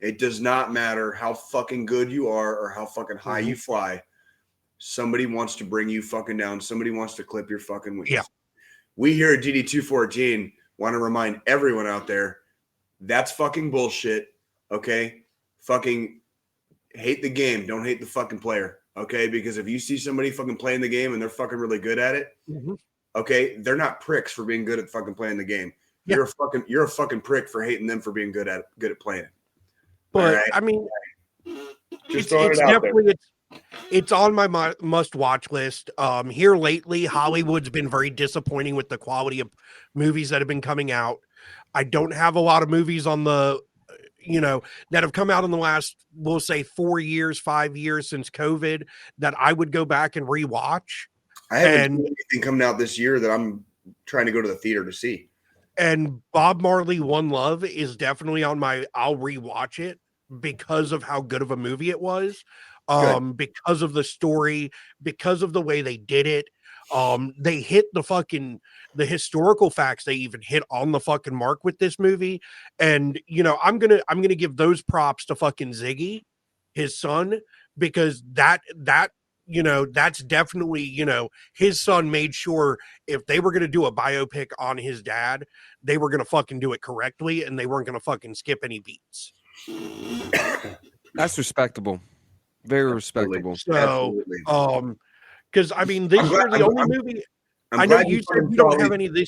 It does not matter how fucking good you are or how fucking high you fly. Somebody wants to bring you fucking down. Somebody wants to clip your fucking wings. Yeah. We here at DD214 want to remind everyone out there that's fucking bullshit. Okay. Fucking hate the game. Don't hate the fucking player. Okay. Because if you see somebody fucking playing the game and they're fucking really good at it, okay, they're not pricks for being good at fucking playing the game. Yeah. You're a fucking prick for hating them for being good at playing it. But right? I mean, it's definitely it's on my must-watch list. Here lately, Hollywood's been very disappointing with the quality of movies that have been coming out. I don't have a lot of movies on the, that have come out in the last, we'll say 4 years, 5 years since COVID that I would go back and rewatch. I haven't seen anything coming out this year that I'm trying to go to the theater to see. And Bob Marley One Love is definitely on I'll rewatch it because of how good of a movie it was. Because of the story, because of the way they did it. They hit the historical facts. They even hit on the fucking mark with this movie. And, I'm going to give those props to fucking Ziggy, his son, because that that's definitely, his son made sure if they were going to do a biopic on his dad, they were going to fucking do it correctly and they weren't going to fucking skip any beats. That's respectable. Very respectable. So, Absolutely. because I mean, this year, the only movie, I know you said you don't have any of this.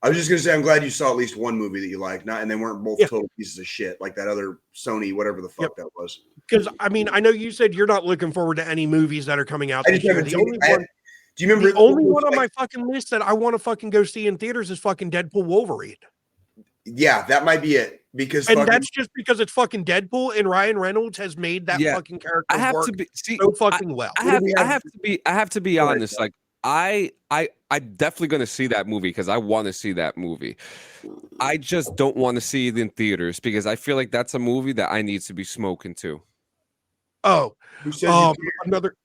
I was just gonna say, I'm glad you saw at least one movie that you liked, and they weren't both total pieces of shit like that other Sony, whatever the fuck that was. Because I mean, I know you said you're not looking forward to any movies that are coming out this year. Do you remember the only one on my fucking list that I want to fucking go see in theaters is fucking Deadpool Wolverine? Yeah, that might be it. Because that's just because it's fucking Deadpool and Ryan Reynolds has made that fucking character work so fucking well. I have to be honest. Like I'm definitely going to see that movie because I want to see that movie. I just don't want to see it in theaters because I feel like that's a movie that I need to be smoking to. Oh, another.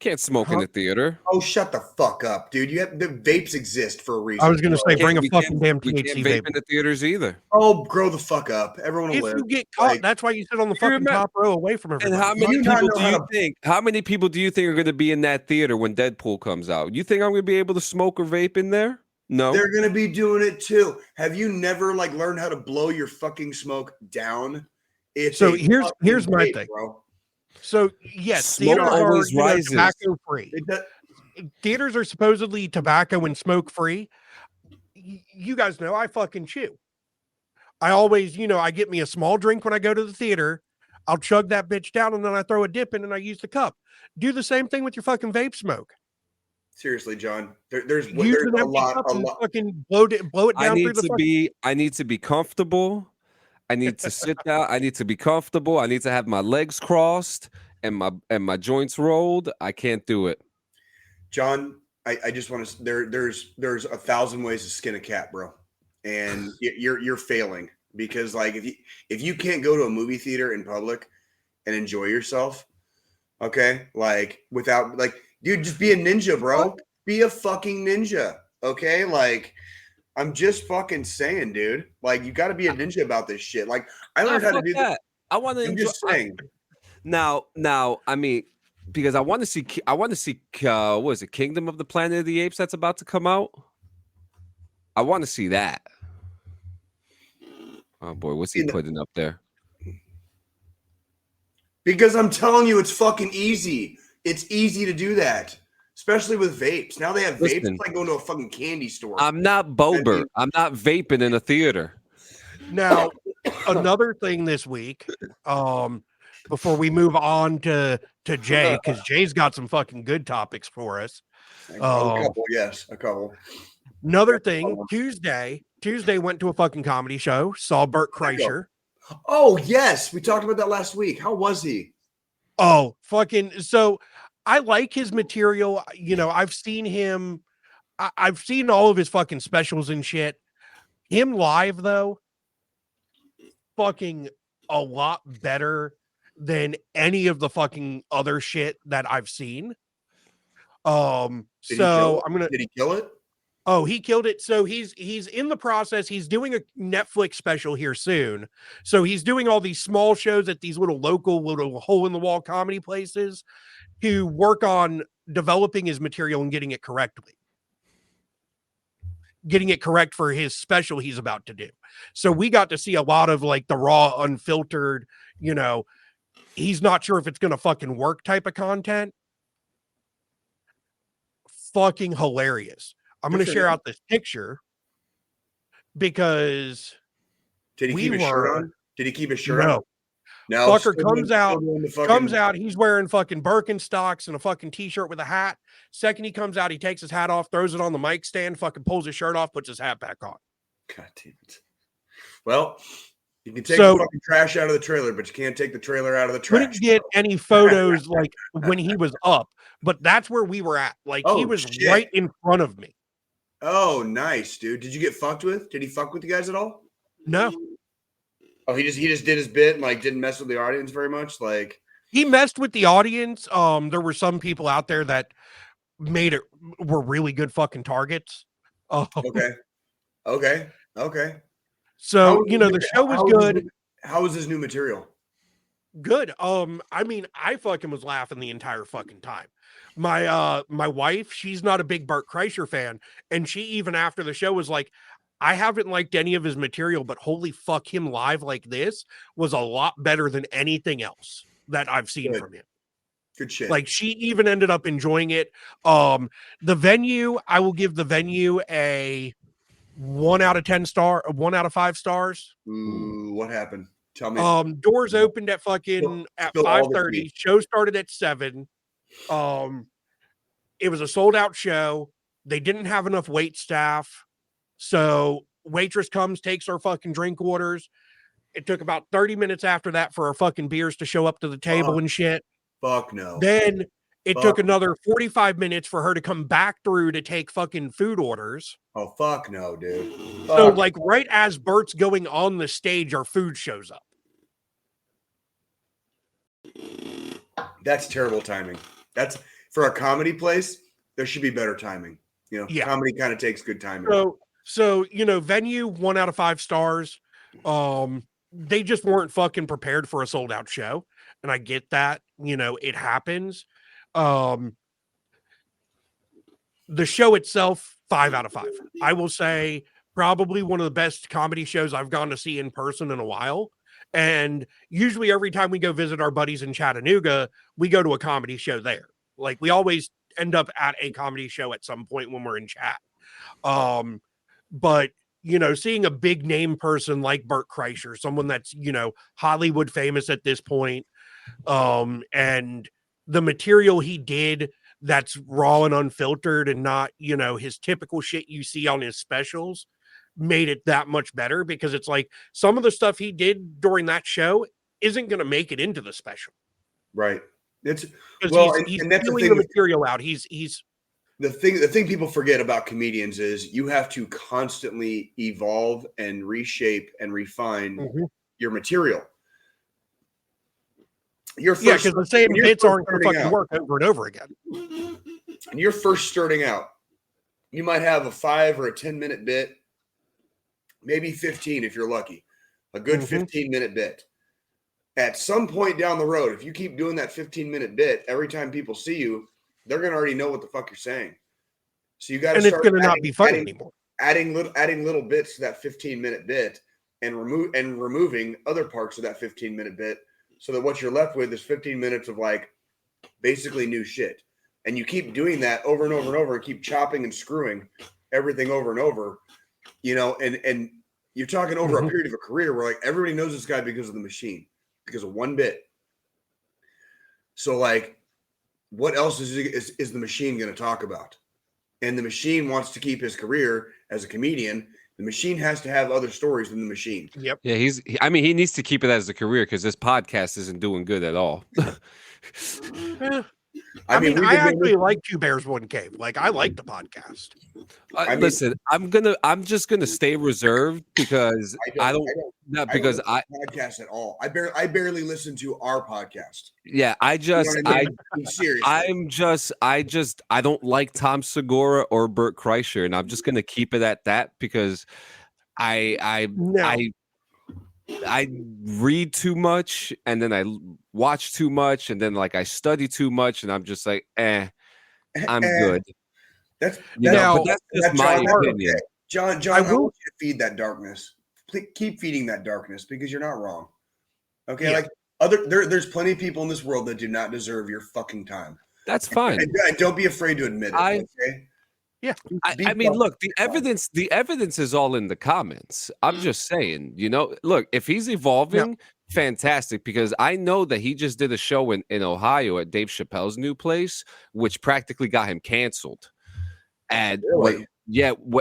Can't smoke in the theater. Oh, shut the fuck up, dude! The vapes exist for a reason. I was gonna say, bring a fucking damn THC vape in the theaters either. Oh, grow the fuck up! Everyone will live. You get caught, that's why you sit on the fucking top row away from everybody. And how many people do you think? How many people do you think are going to be in that theater when Deadpool comes out? You think I'm going to be able to smoke or vape in there? No, they're going to be doing it too. Have you never learned how to blow your fucking smoke down? Here's my thing, bro. So yes, theaters are tobacco free. Theaters are supposedly tobacco and smoke free. You guys know I fucking chew. I always, I get me a small drink when I go to the theater. I'll chug that bitch down and then I throw a dip in and I use the cup. Do the same thing with your fucking vape smoke. Seriously, John. There's a lot. Fucking blow it down through the. I need to be comfortable. I need to sit down. I need to be comfortable. I need to have my legs crossed and my joints rolled. I can't do it. John, I just want to. There's 1,000 ways to skin a cat, bro, and you're failing because if you can't go to a movie theater in public and enjoy yourself, okay, without dude, just be a ninja, bro. Be a fucking ninja, okay, I'm just fucking saying, dude. You got to be a ninja about this shit. I learned how to do that. I want to. I'm just saying. Now, I mean, because I want to see. What is it? Kingdom of the Planet of the Apes that's about to come out. I want to see that. Oh boy, what's he putting up there? Because I'm telling you, it's fucking easy. It's easy to do that. Especially with vapes. Now they have vapes. It's like going to a fucking candy store. I'm not Bober. I'm not vaping in a theater. Now, another thing this week, before we move on to Jay, because Jay's got some fucking good topics for us. A couple. Another thing, Tuesday went to a fucking comedy show, saw Bert Kreischer. Oh, yes. We talked about that last week. How was he? Oh, fucking so I like his material. I've seen him. I've seen all of his fucking specials and shit. Him live, though, fucking a lot better than any of the fucking other shit that I've seen. Did he kill it? Oh, he killed it. So he's in the process. He's doing a Netflix special here soon. So he's doing all these small shows at these little hole in the wall comedy places to work on developing his material and getting it correct for his special he's about to do. So we got to see a lot of the raw, unfiltered, he's not sure if it's going to fucking work type of content. Fucking hilarious. I'm going to share out this picture because did he keep his shirt on? Did he keep his shirt on? No. Fucker comes out. He's wearing fucking Birkenstocks and a fucking t-shirt with a hat. Second he comes out, he takes his hat off, throws it on the mic stand, fucking pulls his shirt off, puts his hat back on. God damn it. Well, you can take the fucking trash out of the trailer, but you can't take the trailer out of the trash. Couldn't get any photos when he was up, but that's where we were at. He was right in front of me. Oh, nice, dude. Did you get fucked with? Did he fuck with you guys at all? No. Oh, he just did his bit and didn't mess with the audience very much. He messed with the audience. There were some people out there that were really good fucking targets. Okay. So the show was good. How was his new material? Good. I mean, I fucking was laughing the entire fucking time. My wife, she's not a big Bert Kreischer fan, and she even after the show was like, I haven't liked any of his material, but holy fuck, him live like this was a lot better than anything else that I've seen Good. from him. Good shit. Like she even ended up enjoying it. The venue, I will give the venue a 1 out of 10 star, 1 out of 5 stars. Ooh, what happened? Tell me. Doors opened at fucking at spill all the 5:30. tea. Show started at 7. It was a sold out show. They didn't have enough wait staff. So waitress comes, takes our fucking drink orders. It took about 30 minutes after that for our fucking beers to show up to the table and shit. Fuck no. Then it Fuck. took another 45 minutes for her to come back through to take fucking food orders. Oh, fuck no, dude. So Fuck. like right as Bert's going on the stage, our food shows up. That's terrible timing. That's for a comedy place. There should be better timing. You know, Yeah. comedy kind of takes good timing. So venue 1 out of 5 stars. They just weren't fucking prepared for a sold out show, and I get that. It happens. The show itself, 5 out of 5. I will say probably one of the best comedy shows I've gone to see in person in a while. And usually every time we go visit our buddies in Chattanooga, we go to a comedy show there. Like we always end up at a comedy show at some point when we're in chat. But seeing a big name person like Bert Kreischer, someone that's, Hollywood famous at this point, and the material he did that's raw and unfiltered and not, his typical shit you see on his specials, made it that much better, because it's like some of the stuff he did during that show isn't going to make it into the special. Right. It's he's and that's the feeling thing the with- material out. He's the thing people forget about comedians is you have to constantly evolve and reshape and refine your material. because the same when you're bits first aren't going to starting fucking out- work over and over again. When you're first starting out, you might have a 5 or a 10-minute bit, maybe 15 if you're lucky, a good 15-minute bit. At some point down the road, if you keep doing that 15-minute bit, every time people see you, they're going to already know what the fuck you're saying. So you got to And it's start going to not be funny anymore. adding little bits to that 15-minute bit and removing other parts of that 15-minute bit, so that what you're left with is 15 minutes of like basically new shit. And you keep doing that over and over and over and keep chopping and screwing everything over and over, and you're talking over a period of a career where like everybody knows this guy because of the machine, because of one bit. So like, what else is the machine going to talk about? And the machine wants to keep his career as a comedian. The machine has to have other stories than the machine. Yep. Yeah, he needs to keep it as a career, because this podcast isn't doing good at all. I mean, we've I been doing actually like Two Bears One Cave. Like, I like the podcast. Listen, I'm just gonna stay reserved, because I don't podcast at all. I barely listen to our podcast. Yeah, I'm serious. I don't like Tom Segura or Bert Kreischer, and I'm just gonna keep it at that, because I read too much, and then I watch too much, and then like I study too much, and I'm just like, I'm good. That's but that's just my opinion. John, I want you to feed that darkness. Please keep feeding that darkness, because you're not wrong. Okay, Yeah. like there's plenty of people in this world that do not deserve your fucking time. That's fine. And don't be afraid to admit it. Okay. Yeah. I mean, look, the evidence is all in the comments. I'm just saying, look, if he's evolving, fantastic, because I know that he just did a show in Ohio at Dave Chappelle's new place, which practically got him canceled. And Really?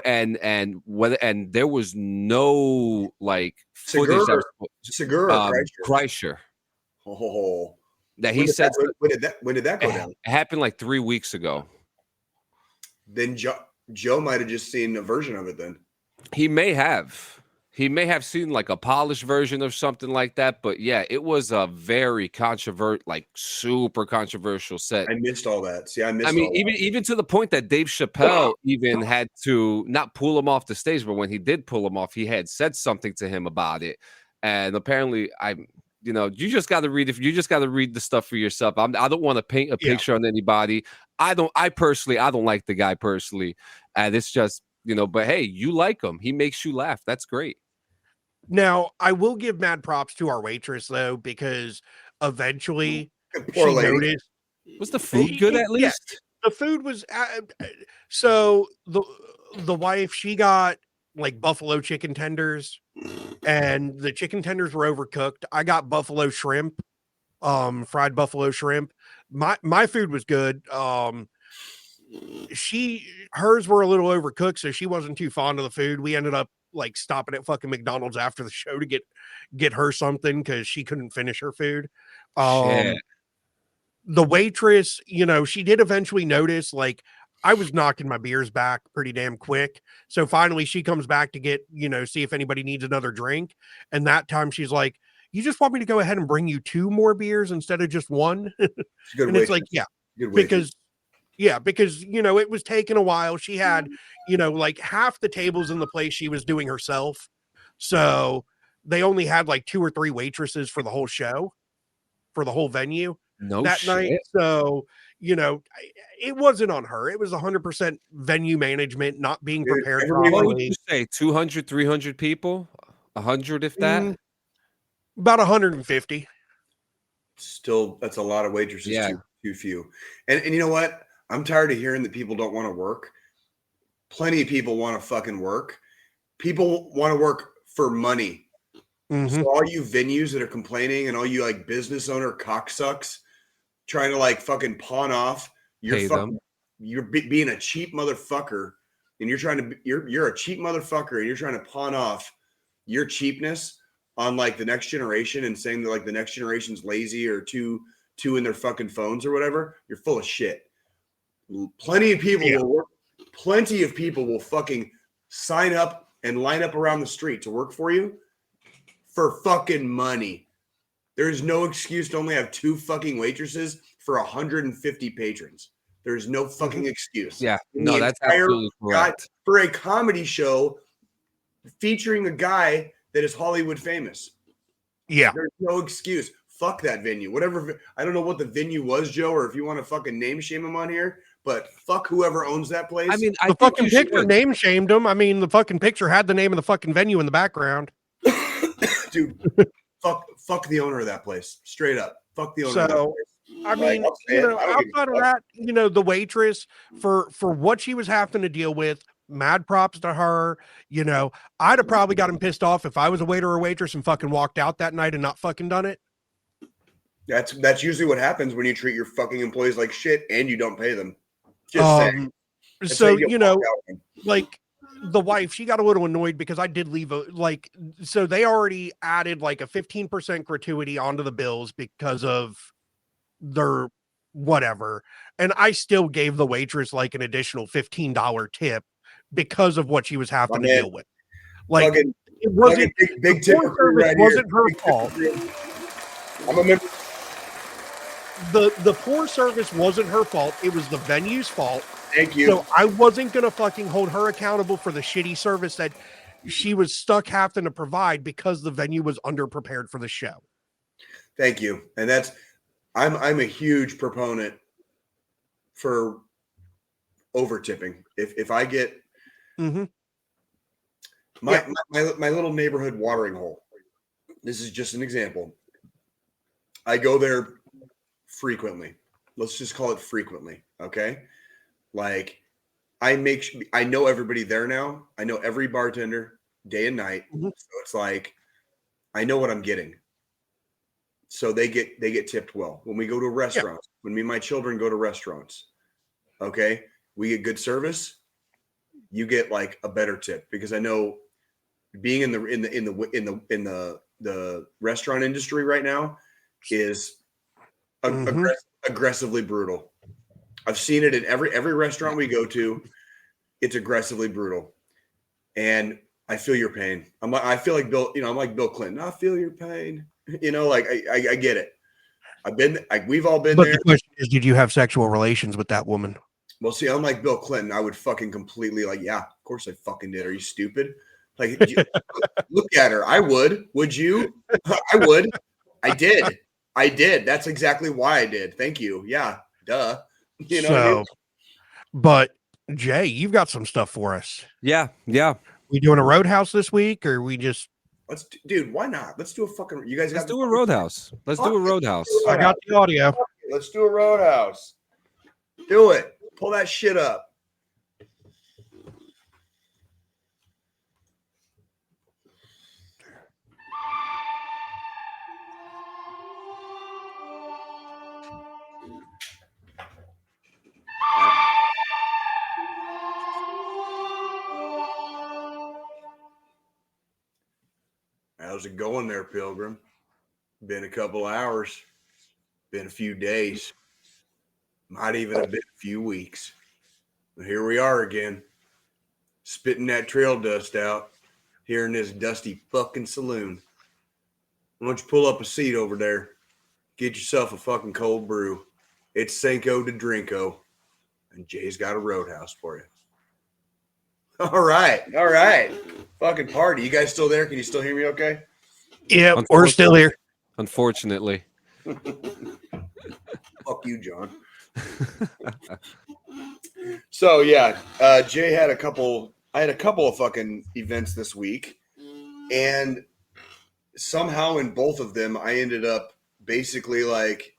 and there was no like footage Segura, Kreischer Oh, that he said. When did that go down? It happened like 3 weeks ago. Then Joe might have just seen a version of it. Then He may have seen like a polished version of something like that, but yeah, it was a very super controversial set. I missed all that. See, I missed. I mean, all that. even to the point that Dave Chappelle even had to not pull him off the stage, but when he did pull him off, he had said something to him about it, and apparently, you just got to read if you just got to read the stuff for yourself. I don't want to paint a Yeah. picture on anybody. I don't like the guy personally, and it's just but hey, you like him. He makes you laugh. That's great. Now, I will give mad props to our waitress though, because eventually Poor she lady. noticed Was the food good at Yeah. least? the food was so the wife, she got like buffalo chicken tenders, and the chicken tenders were overcooked. I got buffalo shrimp, fried buffalo shrimp. My food was good. Hers were a little overcooked, so she wasn't too fond of the food. We ended up like stopping at fucking McDonald's after the show to get her something because she couldn't finish her food. Shit. The waitress, she did eventually notice, like, I was knocking my beers back pretty damn quick. So finally she comes back to get, see if anybody needs another drink. And that time she's like, you just want me to go ahead and bring you 2 more beers instead of just 1? It's a good And it's waitress. like, yeah, Good waitress. because it was taking a while. She had, like half the tables in the place she was doing herself. So they only had like 2 or 3 waitresses for the whole show, for the whole venue. No That shit. night. So, it wasn't on her. It was 100% venue management not being Dude, prepared everybody- What would properly. you say? 200, 300 people? 100 if that? About 150. Still, that's a lot of waitresses. Yeah. Too few. And you know what? I'm tired of hearing that people don't want to work. Plenty of people want to fucking work. People want to work for money. Mhm. So all you venues that are complaining and all you like business owner cocksucks trying to like fucking pawn off Pay them. you're being a cheap motherfucker, and you're a cheap motherfucker, and you're trying to pawn off your cheapness on like the next generation and saying that like the next generation's lazy or too in their fucking phones or whatever. You're full of shit. Plenty of people will work. Plenty of people will fucking sign up and line up around the street to work for you for fucking money. There's no excuse to only have 2 fucking waitresses for 150 patrons. There's no fucking excuse. Yeah. In No, the that's entire absolutely correct. for a comedy show featuring a guy that is Hollywood famous. Yeah. There's no excuse. Fuck that venue. Whatever. I don't know what the venue was, Joe, or if you want to fucking name shame him on here, but fuck whoever owns that place. I mean, I The think fucking you picture should. name shamed him. I mean, the fucking picture had the name of the fucking venue in the background. dude, fuck the owner of that place. Straight up. Fuck the owner of that So, place. I Like, mean, I'll say it. I don't give a outside of fuck. that, the waitress for what she was having to deal with, mad props to her. I'd have probably gotten pissed off if I was a waiter or waitress and fucking walked out that night and not fucking done it. That's usually what happens when you treat your fucking employees like shit and you don't pay them. Just saying. That's So, how you get walked out. like the wife, she got a little annoyed because I did leave so they already added like a 15% gratuity onto the bills because of their whatever. And I still gave the waitress like an additional $15 tip because of what she was having to man. deal with. Like Fucking- it wasn't fucking big the poor tipper crew service right here. wasn't her Big tipper fault. crew. I'm a member. The poor service wasn't her fault. It was the venue's fault. Thank you. So I wasn't gonna fucking hold her accountable for the shitty service that she was stuck having to provide because the venue was underprepared for the show. Thank you. And that's I'm a huge proponent for over tipping. If I get Mhm. my little neighborhood watering hole, this is just an example. I go there frequently. Let's just call it frequently. Okay. Like I know everybody there now. I know every bartender day and night. Mhm. So it's like, I know what I'm getting. So they get tipped well. When we go to restaurants, when me and my children go to restaurants, okay, we get good service. You get like a better tip because I know being in the restaurant industry right now is aggressively brutal. I've seen it in every restaurant we go to. It's aggressively brutal, and I feel your pain. I feel like Bill. I'm like Bill Clinton. I feel your pain. Like I get it. We've all been But there. the question is, did you have sexual relations with that woman? Well, see, I'm like Bill Clinton. I would fucking completely yeah, of course I fucking did. Are you stupid? Like, look at her. I would. Would you? I would. I did. I did. That's exactly why I did. Thank you. Yeah. Duh. You know so, what I mean? but Jay, you've got some stuff for us. Yeah. We doing a Roadhouse this week, or we just? Dude, why not? Let's do a fucking. You guys Let's got do a Roadhouse. Let's do a Roadhouse. I got the audio. Let's do a Roadhouse. Do it. Pull that shit up. How's it going there, Pilgrim? Been a couple hours. Been a few days. Might even have been a few weeks. But here we are again. Spitting that trail dust out here in this dusty fucking saloon. Why don't you pull up a seat over there? Get yourself a fucking cold brew. It's Cinco de Drinko. And Jay's got a Roadhouse for you. All right. Fucking party. You guys still there? Can you still hear me okay? Yeah, we're still here. Unfortunately. Fuck you, John. So yeah, Jay had a couple. I had a couple of fucking events this week, and somehow in both of them, I ended up basically like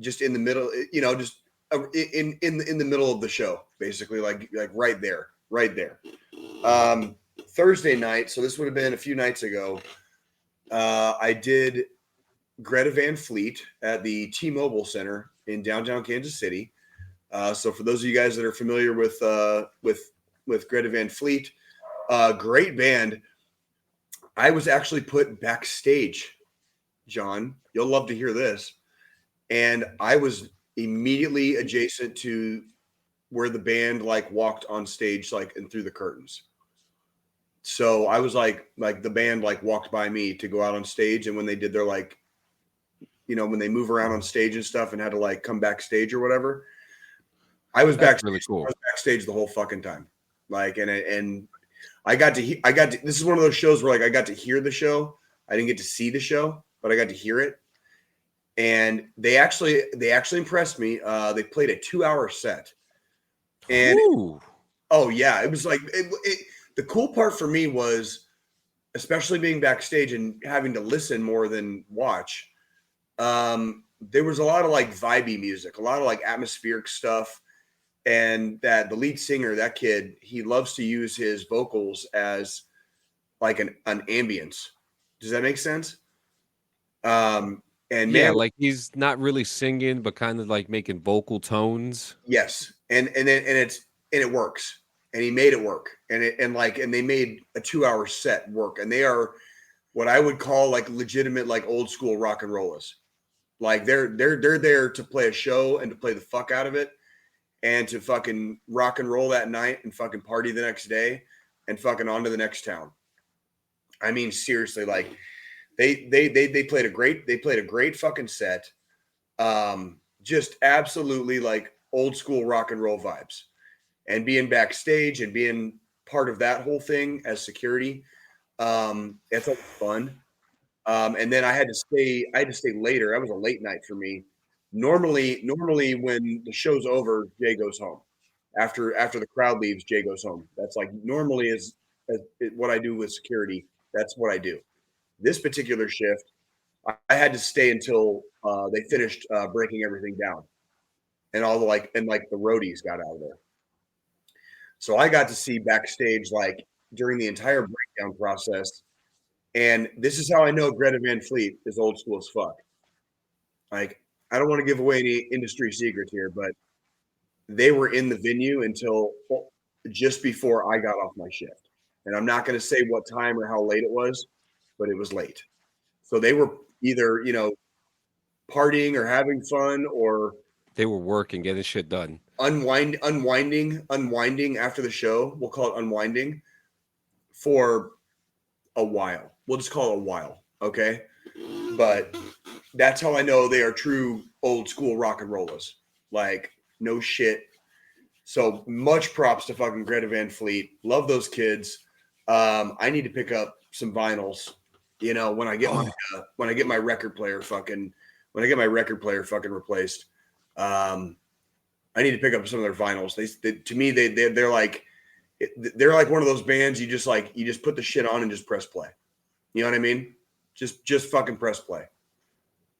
just in the middle. You know, just in the middle of the show, basically like right there. Thursday night. So this would have been a few nights ago. I did Greta Van Fleet at the T-Mobile Center in downtown Kansas City. So for those of you guys that are familiar with Greta Van Fleet, great band. I was actually put backstage, John. You'll love to hear this. And I was immediately adjacent to where the band like walked on stage, like and through the curtains. So I was like the band like walked by me to go out on stage, and when they did their like, you know, when they move around on stage and stuff and had to like come backstage or whatever, I was backstage. Really cool. I was backstage the whole fucking time. Like, and I got to this is one of those shows where like I got to hear the show. I didn't get to see the show, but I got to hear it. And they actually impressed me. They played a 2-hour set. And oh yeah, it was like the cool part for me was, especially being backstage and having to listen more than watch. There was a lot of like vibey music, a lot of like atmospheric stuff. And that the lead singer, that kid, he loves to use his vocals as like an ambience. Does that make sense? And yeah, man, like he's not really singing, but kind of like making vocal tones. yes. And it works. And he made it work. And they made a 2-hour set work. And they are what I would call like legitimate, like old school rock and rollers. Like they're there to play a show and to play the fuck out of it and to fucking rock and roll that night and fucking party the next day and fucking on to the next town. I mean, seriously, like they played a great fucking set. Just absolutely like old school rock and roll vibes. And being backstage and being part of that whole thing as security, it's like fun. And then I had to stay later. That was a late night for me. Normally when the show's over, Jay goes home. After the crowd leaves, Jay goes home. That's like normally is what I do with security. That's what I do. This particular shift, I had to stay until they finished breaking everything down, and all the the roadies got out of there. So I got to see backstage like during the entire breakdown process. And this is how I know Greta Van Fleet is old school as fuck. Like, I don't want to give away any industry secrets here, but they were in the venue until just before I got off my shift. And I'm not going to say what time or how late it was, but it was late. So they were either, you know, partying or having fun, or they were working, getting shit done. Unwinding after the show. We'll call it unwinding for a while. We'll just call it a while. Okay. But that's how I know they are true old school rock and rollers. Like, no shit. So much props to fucking Greta Van Fleet. Love those kids. I need to pick up some vinyls. You know, when I get my record player fucking replaced, I need to pick up some of their vinyls. To me, they're like one of those bands you just put the shit on and just press play. You know what I mean? Just fucking press play.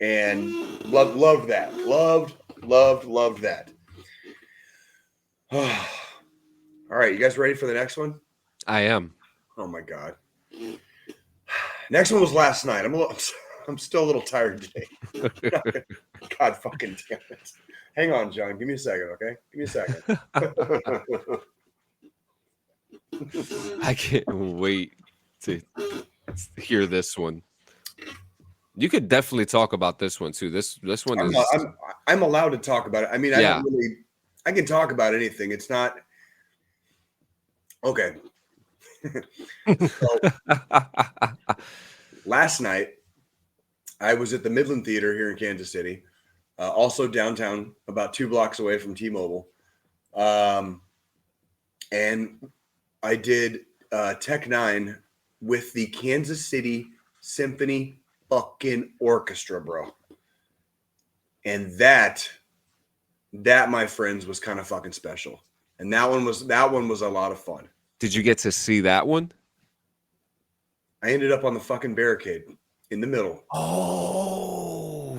And loved that. Loved that. All right, you guys ready for the next one? I am. Oh my god. Next one was last night. I'm still a little tired today. God fucking damn it. Hang on, John. Give me a second, okay? Give me a second. I can't wait to hear this one. You could definitely talk about this one too. This one is. I'm allowed to talk about it. I mean, yeah. I can talk about anything. It's not okay. So, last night, I was at the Midland Theater here in Kansas City, also downtown, about 2 blocks away from T-Mobile, and I did Tech Nine with the Kansas City Symphony fucking Orchestra, bro. And that, my friends, was kind of fucking special. And that one was a lot of fun. Did you get to see that one? I ended up on the fucking barricade in the middle. Oh,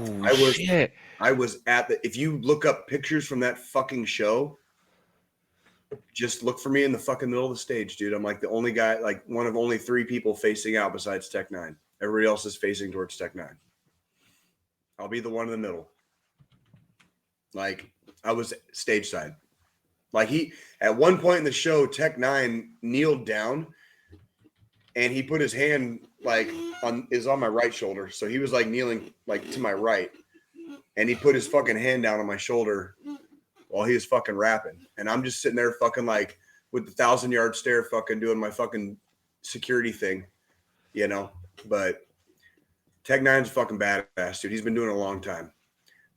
shit. I was at if you look up pictures from that fucking show, just look for me in the fucking middle of the stage, dude. I'm like the only guy, like one of only 3 people facing out besides Tech Nine. Everybody else is facing towards Tech Nine. I'll be the one in the middle. Like I was stage side. Like at one point in the show, Tech Nine kneeled down and he put his hand like on my right shoulder. So he was like kneeling like to my right. And he put his fucking hand down on my shoulder while he was fucking rapping. And I'm just sitting there fucking like with the 1,000-yard stare fucking doing my fucking security thing, you know. But Tech Nine's fucking badass, dude. He's been doing it a long time.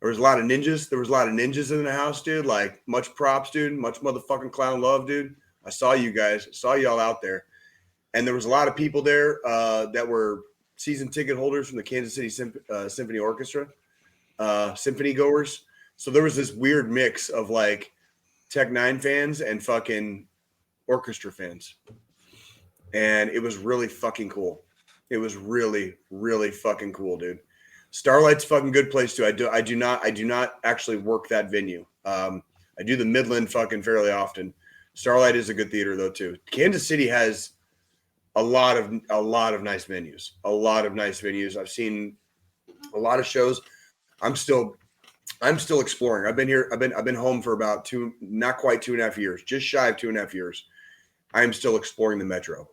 There was a lot of ninjas. There was a lot of ninjas in the house, dude. Like much props, dude. Much motherfucking clown love, dude. I saw you guys. Saw y'all out there. And there was a lot of people there that were season ticket holders from the Kansas City Symphony Orchestra, symphony goers. So there was this weird mix of like Tech Nine fans and fucking orchestra fans. And it was really fucking cool. It was really, really fucking cool, dude. Starlight's fucking good place too. I do not actually work that venue. I do the Midland fucking fairly often. Starlight is a good theater though too. Kansas City has a lot of nice venues. A lot of nice venues. I've seen a lot of shows. I'm still exploring. I've been home for about not quite 2.5 years, just shy of 2.5 years. I am still exploring the metro.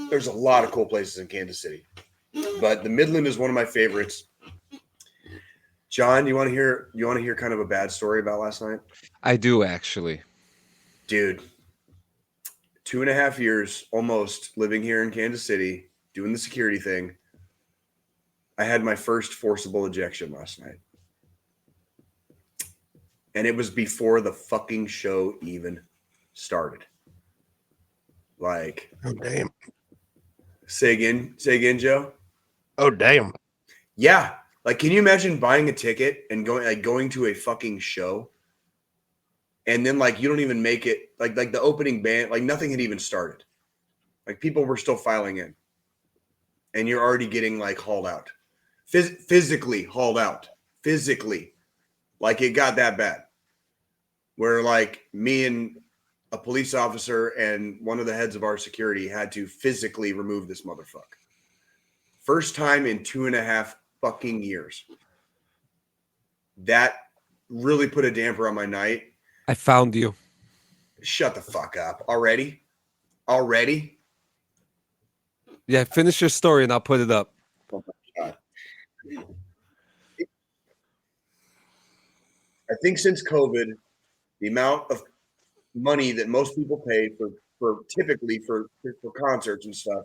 There's a lot of cool places in Kansas City, but the Midland is one of my favorites. John, you want to hear kind of a bad story about last night? I do actually. Dude, 2.5 years almost living here in Kansas City, doing the security thing. I had my first forcible ejection last night. And it was before the fucking show even started. Like, oh damn. Say again, Joe. Oh damn. Yeah. Like, can you imagine buying a ticket and going to a fucking show, and then like you don't even make it, like the opening band, like nothing had even started, like people were still filing in, and you're already getting like hauled out, physically hauled out, physically, like it got that bad, where like me and a police officer and one of the heads of our security had to physically remove this motherfucker. First time in 2.5 fucking years. That really put a damper on my night. I found you. Shut the fuck up. Already? Yeah, finish your story and I'll put it up. Oh my God. I think since COVID, the amount of money that most people pay for typically for concerts and stuff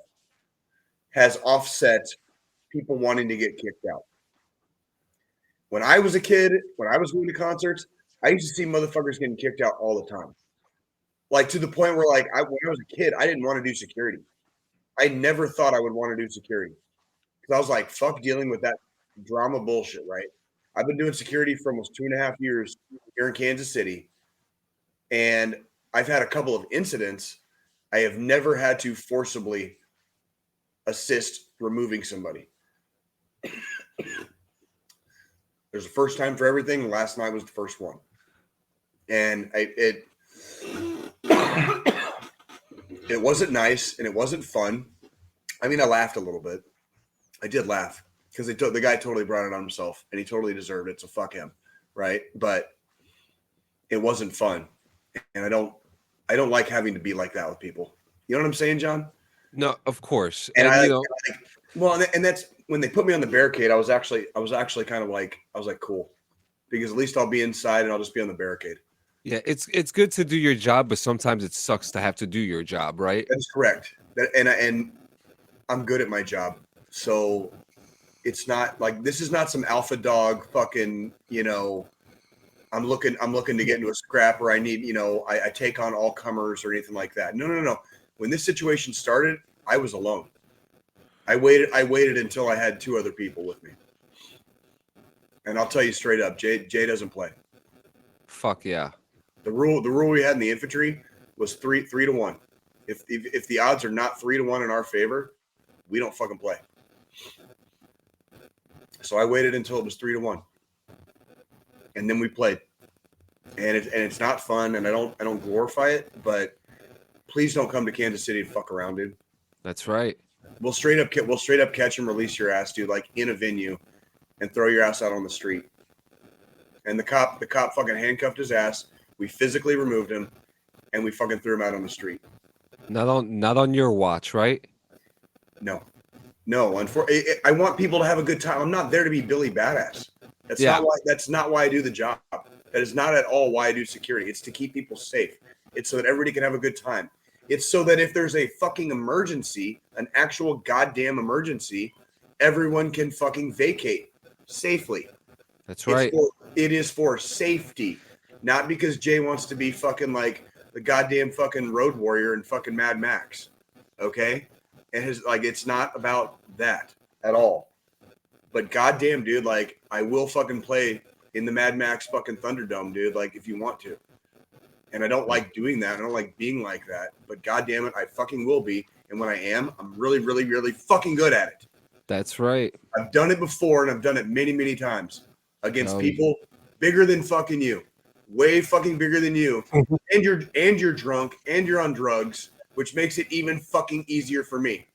has offset people wanting to get kicked out. When I was a kid, when I was going to concerts, I used to see motherfuckers getting kicked out all the time. Like to the point where like when I was a kid, I didn't want to do security. I never thought I would want to do security. because I was like, fuck dealing with that drama bullshit, right? I've been doing security for almost 2.5 years here in Kansas City, and I've had a couple of incidents. I have never had to forcibly assist removing somebody. There's a first time for everything. Last night was the first one. And it wasn't nice and it wasn't fun. I mean, I laughed a little bit. I did laugh because the guy totally brought it on himself and he totally deserved it. So fuck him. Right. But it wasn't fun. And I don't like having to be like that with people. You know what I'm saying, John? No, of course. And and that's when they put me on the barricade. I was actually kind of like, I was like, cool, because at least I'll be inside and I'll just be on the barricade. Yeah, it's good to do your job, but sometimes it sucks to have to do your job, right? That's correct. And I'm good at my job, so it's not like this is not some alpha dog fucking. I'm looking to get into a scrap, or I need I take on all comers or anything like that. No. When this situation started, I was alone. I waited until I had 2 other people with me. And I'll tell you straight up, Jay doesn't play. Fuck yeah. The rule we had in the infantry was 3 to 1. If the odds are not 3 to 1 in our favor, we don't fucking play. So I waited until it was 3 to 1. And then we played. And it's not fun, and I don't glorify it, but please don't come to Kansas City to fuck around, dude. That's right. We'll straight up catch and release your ass, dude, like in a venue, and throw your ass out on the street. And the cop fucking handcuffed his ass. We physically removed him, and we fucking threw him out on the street. Not on your watch, right? No. I want people to have a good time. I'm not there to be Billy Badass. That's not why I do the job. That is not at all why I do security. It's to keep people safe. It's so that everybody can have a good time. It's so that if there's a fucking emergency, an actual goddamn emergency, everyone can fucking vacate safely. That's right. It is for safety, not because Jay wants to be fucking like the goddamn fucking road warrior and fucking Mad Max. Okay? And it's not about that at all. But goddamn, dude, like I will fucking play in the Mad Max fucking Thunderdome, dude, like if you want to. And I don't like doing that. I don't like being like that. But goddamn it, I fucking will be. And when I am, I'm really, really, really fucking good at it. That's right. I've done it before, and I've done it many, many times against people bigger than fucking you, way fucking bigger than you, and you're drunk and you're on drugs, which makes it even fucking easier for me.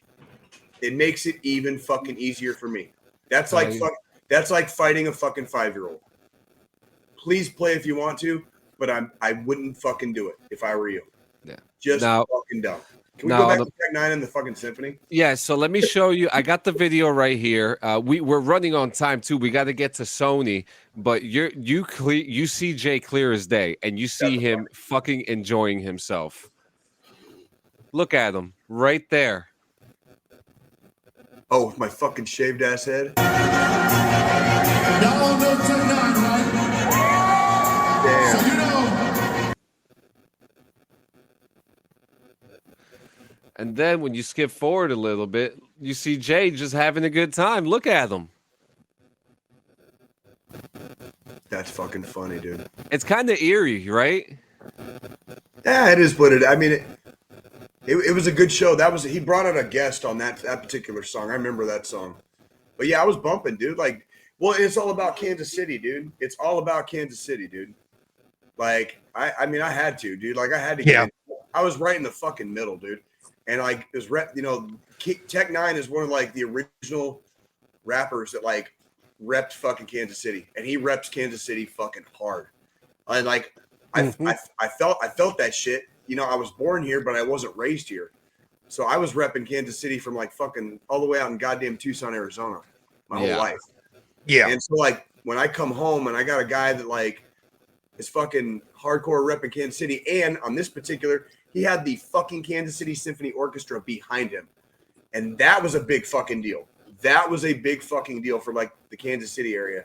It makes it even fucking easier for me. That's like fighting a fucking 5-year-old. Please play if you want to. But I wouldn't fucking do it if I were you. Yeah. Just fucking dumb. Can we go back to Tech 9 and the fucking symphony? Yeah, so let me show you. I got the video right here. We're running on time too. We got to get to Sony, but you see Jay clear as day, and you see him fucking enjoying himself. Look at him right there. Oh, with my fucking shaved ass head. Y'all know Tech 9, right? Damn. So you know. And then when you skip forward a little bit, you see Jay just having a good time. Look at him. That's fucking funny, dude. It's kind of eerie, right? Yeah, it is what it. I mean, it was a good show. He brought out a guest on that particular song. I remember that song. But yeah, I was bumping, dude. Like, well, it's all about Kansas City, dude. It's all about Kansas City, dude. Like, I mean, I had to, dude. Like, I had to get in. I was right in the fucking middle, dude. And like, it was Tech 9 is one of like the original rappers that like repped fucking Kansas City, and he reps Kansas City fucking hard. And like, I felt that shit. I was born here, but I wasn't raised here. So I was repping Kansas City from like fucking all the way out in goddamn Tucson, Arizona, my whole life. Yeah. And so like when I come home and I got a guy that like is fucking hardcore repping Kansas City, and on this particular, he had the fucking Kansas City Symphony Orchestra behind him. And that was a big fucking deal. That was a big fucking deal for like the Kansas City area.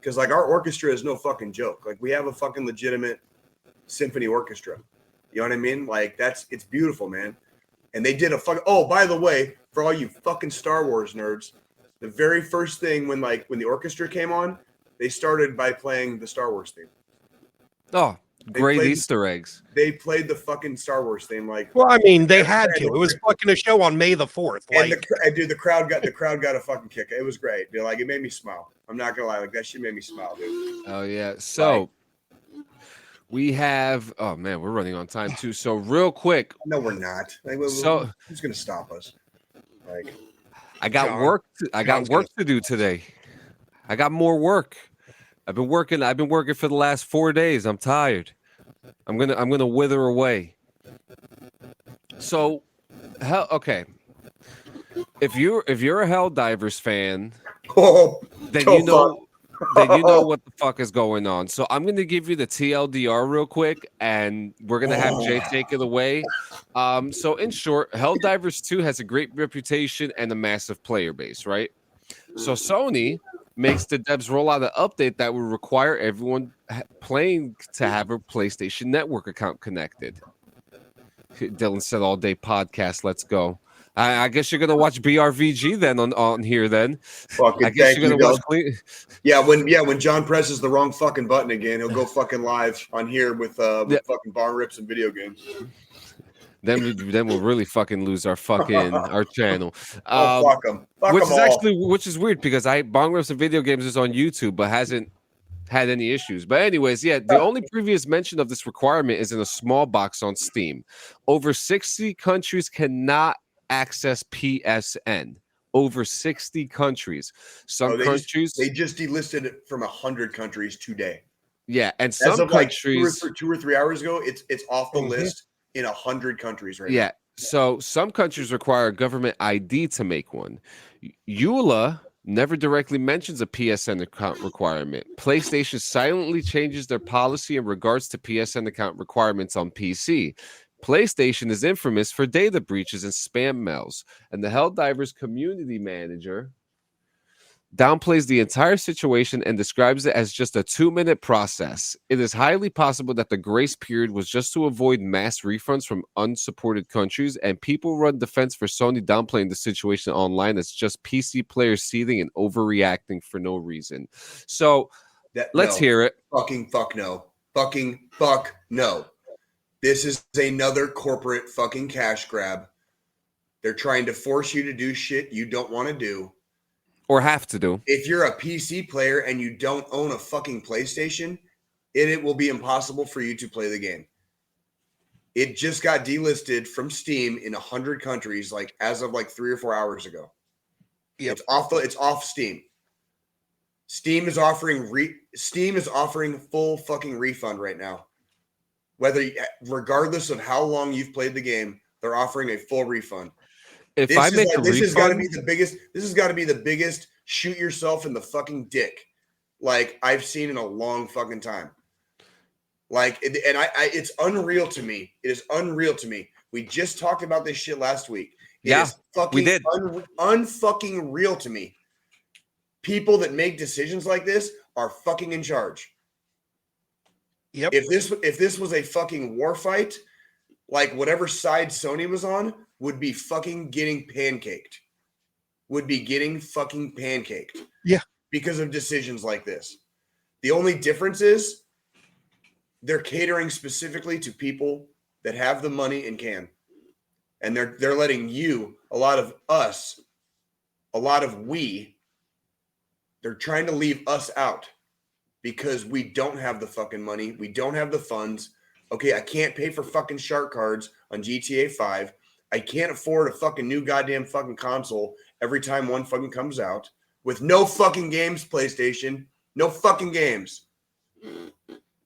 Because like our orchestra is no fucking joke. Like we have a fucking legitimate symphony orchestra. You know what I mean? Like it's beautiful, man. And they did by the way, for all you fucking Star Wars nerds, The very first thing when the orchestra came on, they started by playing the Star Wars theme. Oh, They great played- Easter eggs. They played the fucking Star Wars theme like. Well, I mean, they had to. It was fucking a show on May the 4th. And Like, the crowd got a fucking kick. It was great. Dude, like it made me smile. I'm not gonna lie, like that shit made me smile, dude. Oh yeah. So we have. Oh man, we're running on time too. So real quick, No, we're not. Like, So- who's gonna stop us? Like, I got John- work. I got John's work to do today. I got more work. I've been working for the last 4 days. I'm tired. I'm gonna wither away. So, okay. If you're a Helldivers fan, oh, then Oh, you know what the fuck is going on. So I'm gonna give you the TLDR real quick, and we're gonna have Jay take it away. So in short, Helldivers 2 has a great reputation and a massive player base, right? So Sony makes the devs roll out an update that will require everyone playing to have a PlayStation Network account connected. Dylan said all day podcast. Let's go. I guess you're gonna watch BRVG then on here then. fucking I guess thank you're you, gonna watch Dylan. When John presses the wrong fucking button again, he'll go fucking live on here with fucking bar rips and video games. Then we'll really fucking lose our channel. Fuck them. Fuck Which 'em is all. actually weird because Bong Rips and Video Games is on YouTube but hasn't had any issues. But anyways, yeah, the only previous mention of this requirement is in a small box on Steam. Over 60 countries cannot access PSN. Over 60 countries. Some countries they just delisted it from 100 countries today. yeah, and As some of like countries 2 or 3 hours ago, it's off the Mhm. list in 100 countries right now. yeah. So some countries require a government ID to make one. EULA never directly mentions a PSN account requirement. PlayStation silently changes their policy in regards to PSN account requirements on PC. PlayStation is infamous for data breaches and spam mails, and the Helldivers community manager downplays the entire situation and describes it as just a 2-minute process. It is highly possible that the grace period was just to avoid mass refunds from unsupported countries, and people run defense for Sony downplaying the situation online as just PC players seething and overreacting for no reason. So let's hear it. Fucking fuck no. Fucking fuck no. This is another corporate fucking cash grab. They're trying to force you to do shit you don't want to do. Or have to do. If you're a PC player and you don't own a fucking PlayStation, it will be impossible for you to play the game. It just got delisted from Steam in 100 countries, like as of like 3 or 4 hours ago. Yep. It's off Steam. Steam is offering full fucking refund right now. Regardless of how long you've played the game, they're offering a full refund. If This I is make like- a this has got to refund, be the biggest. This has got to be the biggest shoot yourself in the fucking dick, like I've seen in a long fucking time. Like, it's unreal to me. It is unreal to me. We just talked about this shit last week. Yeah, is fucking we did. Unfucking real to me. People that make decisions like this are fucking in charge. yep. If this was a fucking war fight, like whatever side Sony was on would be fucking getting pancaked. Yeah. Because of decisions like this. The only difference is they're catering specifically to people that have the money and can. And they're letting you, a lot of us, a lot of we, they're trying to leave us out because we don't have the fucking money. We don't have the funds. Okay, I can't pay for fucking shark cards on GTA 5. I can't afford a fucking new goddamn fucking console every time one fucking comes out with no fucking games, PlayStation. No fucking games.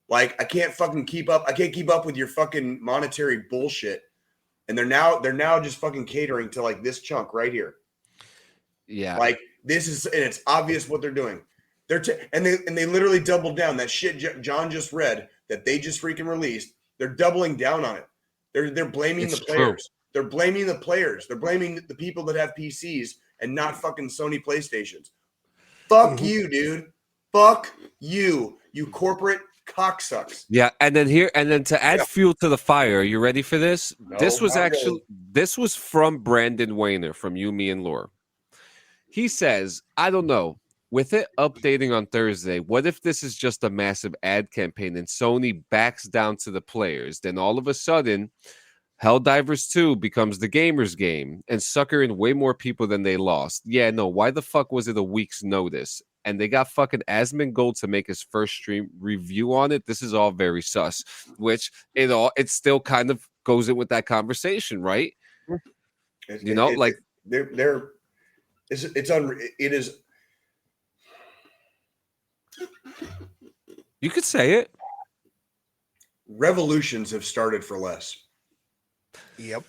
Like, I can't fucking keep up. I can't keep up with your fucking monetary bullshit. And they're now just fucking catering to like this chunk right here. yeah. Like, this is, and it's obvious what they're doing. And they literally doubled down. That shit John just read that they just freaking released. They're doubling down on it. They're blaming It's the players. They're blaming the players. They're blaming the people that have PCs and not fucking Sony PlayStations. Fuck you, dude. Fuck you, you corporate cocksucks. Yeah, and then to add fuel to the fire, are you ready for this? No, this was not actually really. this was from Brandon Wayner from You, Me, and Lore. He says, I don't know. With it updating on Thursday, what if this is just a massive ad campaign and Sony backs down to the players? Then all of a sudden, Helldivers 2 becomes the gamers game and sucker in way more people than they lost. Yeah, no, why the fuck was it a week's notice? And they got fucking Asmongold to make his first stream review on it. This is all very sus, which it still kind of goes in with that conversation, right? You know, like it is. You could say it. Revolutions have started for less. Yep.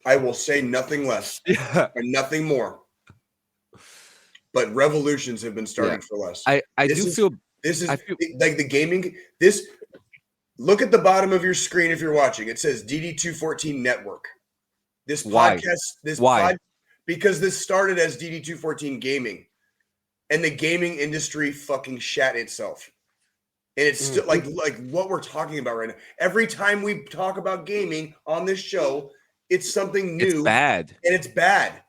I will say nothing less and nothing more. But revolutions have been started for less. I feel like the gaming. Look at the bottom of your screen if you're watching. It says DD214 Network. This Why? podcast, because this started as DD214 Gaming, and the gaming industry fucking shat itself. And it's still like what we're talking about right now. Every time we talk about gaming on this show, it's something new. It's bad. And it's bad.